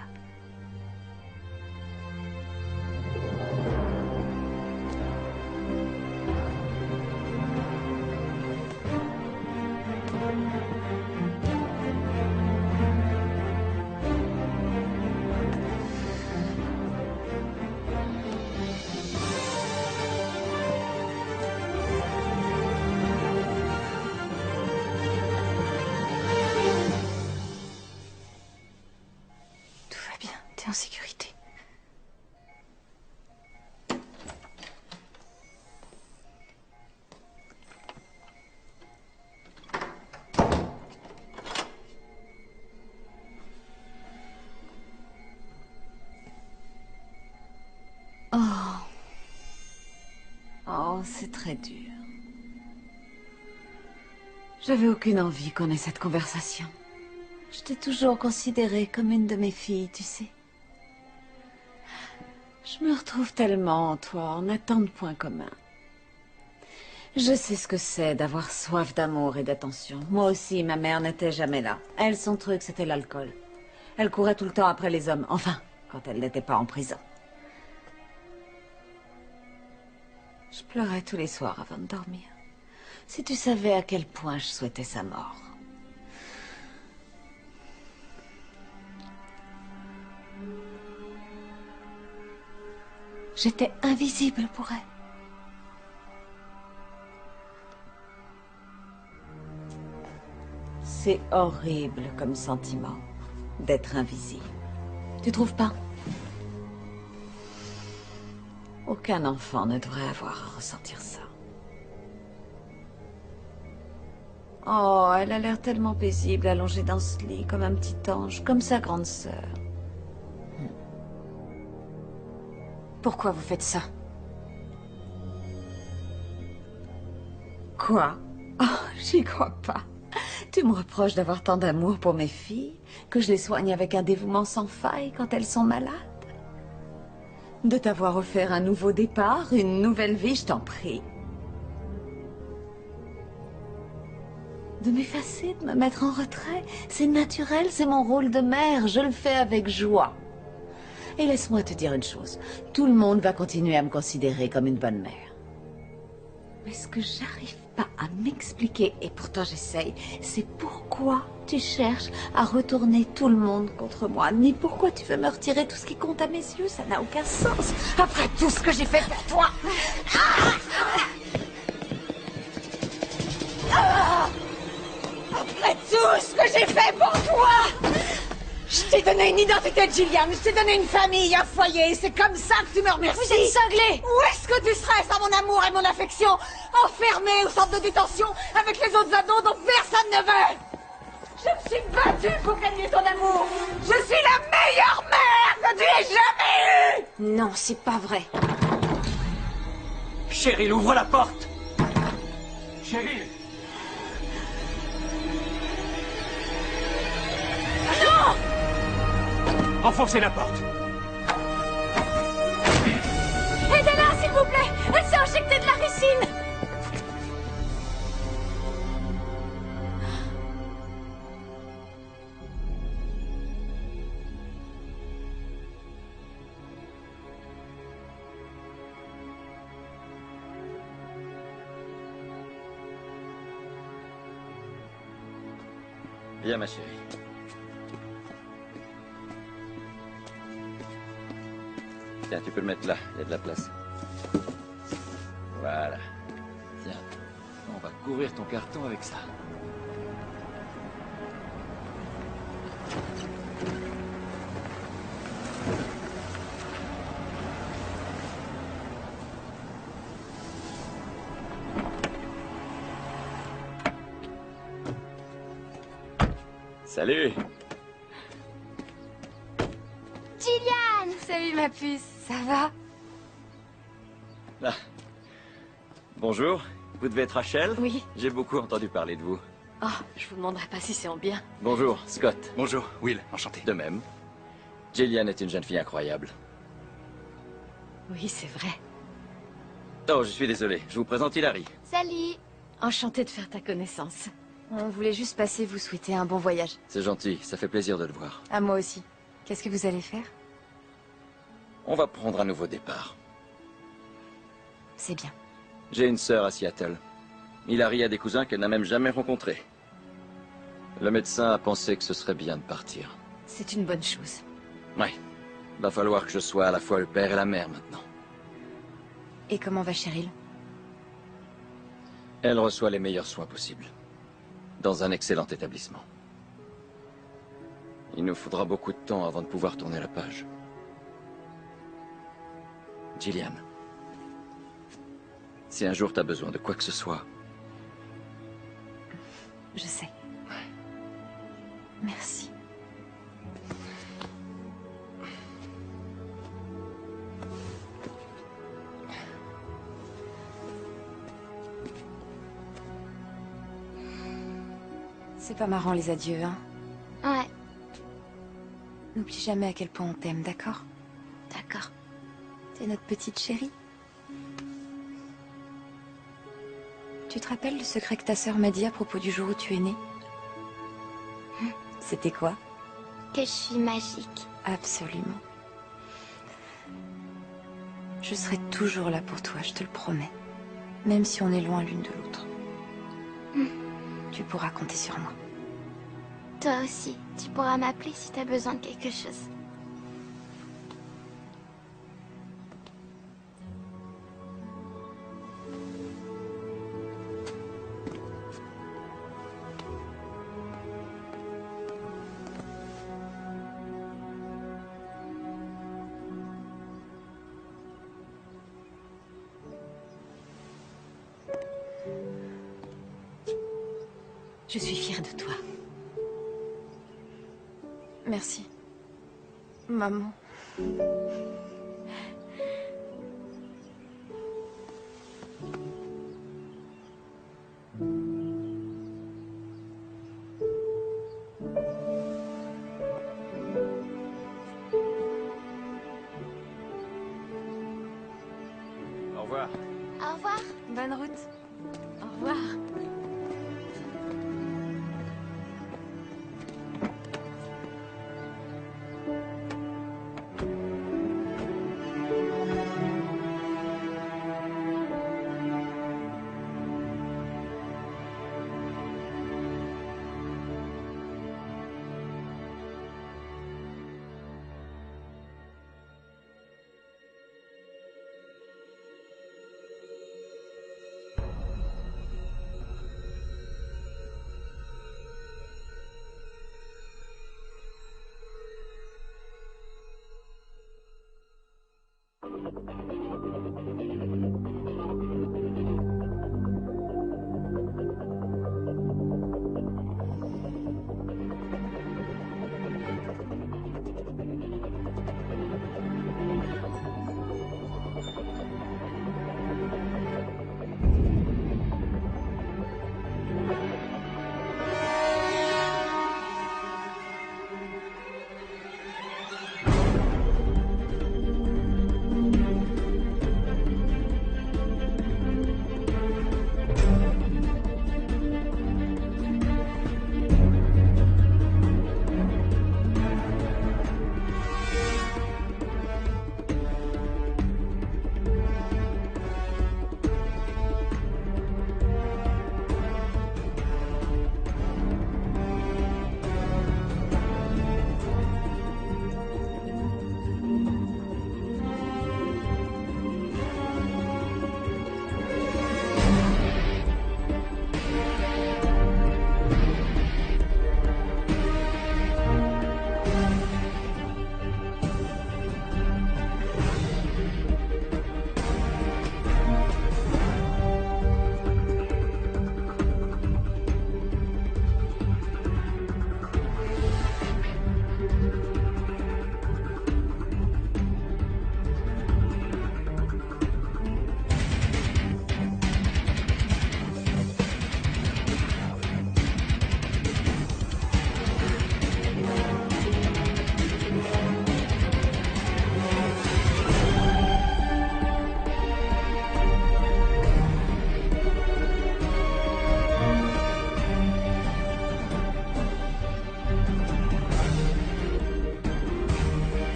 En sécurité. Oh, c'est très dur. J'avais aucune envie qu'on ait cette conversation. Je t'ai toujours considérée comme une de mes filles, tu sais. Je me retrouve tellement en toi, on a tant de points communs. Je sais ce que c'est d'avoir soif d'amour et d'attention. Moi aussi, ma mère n'était jamais là. Elle, son truc, c'était l'alcool. Elle courait tout le temps après les hommes. Enfin, quand elle n'était pas en prison. Je pleurais tous les soirs avant de dormir. Si tu savais à quel point je souhaitais sa mort. J'étais invisible pour elle. C'est horrible comme sentiment, d'être invisible. Tu trouves pas? Aucun enfant ne devrait avoir à ressentir ça. Oh, elle a l'air tellement paisible, allongée dans ce lit, comme un petit ange, comme sa grande sœur. Pourquoi vous faites ça? Quoi? Oh, j'y crois pas. Tu me reproches d'avoir tant d'amour pour mes filles, que je les soigne avec un dévouement sans faille quand elles sont malades? De t'avoir offert un nouveau départ, une nouvelle vie, je t'en prie. De m'effacer, de me mettre en retrait, c'est naturel, c'est mon rôle de mère, je le fais avec joie. Et laisse-moi te dire une chose, tout le monde va continuer à me considérer comme une bonne mère. Mais ce que j'arrive pas à m'expliquer, et pourtant j'essaye, c'est pourquoi tu cherches à retourner tout le monde contre moi, ni pourquoi tu veux me retirer tout ce qui compte à mes yeux, ça n'a aucun sens. Après tout ce que j'ai fait pour toi. Après tout ce que j'ai fait pour toi. Je t'ai donné une identité, Gillian. Je t'ai donné une famille, un foyer. C'est comme ça que tu me remercies. Vous êtes cinglé. Où est-ce que tu serais sans mon amour et mon affection? Enfermé au centre de détention avec les autres ados dont personne ne veut. Je me suis battue pour gagner ton amour. Je suis la meilleure mère que tu aies jamais eue. Non, c'est pas vrai. Cheryl, ouvre la porte. Cheryl. Non! Enfoncez la porte. Aidez-la, s'il vous plaît. Elle s'est injectée de la ricine. Viens, ma chérie. Tiens, tu peux le mettre là, il y a de la place. Voilà. Tiens, on va couvrir ton carton avec ça. Salut! Salut ma puce, ça va? Ah. Bonjour, vous devez être Rachel? Oui. J'ai beaucoup entendu parler de vous. Oh, je vous demanderai pas si c'est en bien. Bonjour, Scott. Bonjour, Will, enchanté. De même. Jillian est une jeune fille incroyable. Oui, c'est vrai. Oh, je suis désolé. Je vous présente Hilary. Salut. Enchantée de faire ta connaissance. On voulait juste passer vous souhaiter un bon voyage. C'est gentil, ça fait plaisir de le voir. À moi aussi. Qu'est-ce que vous allez faire? On va prendre un nouveau départ. C'est bien. J'ai une sœur à Seattle. Hilary a des cousins qu'elle n'a même jamais rencontrés. Le médecin a pensé que ce serait bien de partir. C'est une bonne chose. Ouais. Va falloir que je sois à la fois le père et la mère maintenant. Et comment va Cheryl? Elle reçoit les meilleurs soins possibles. Dans un excellent établissement. Il nous faudra beaucoup de temps avant de pouvoir tourner la page. Jillian. Si un jour t'as besoin de quoi que ce soit... Je sais. Merci. C'est pas marrant les adieux, hein? Ouais, N'oublie jamais à quel point on t'aime, d'accord? d'accord. T'es notre petite chérie. Tu te rappelles le secret que ta sœur m'a dit à propos du jour où tu es née? C'était quoi? Que je suis magique. Absolument. Je serai toujours là pour toi, je te le promets. Même si on est loin l'une de l'autre. Tu pourras compter sur moi. Toi aussi, tu pourras m'appeler si t'as besoin de quelque chose. Je suis fière de toi. Merci. Maman. Au revoir. Au revoir. Bonne route. Au revoir.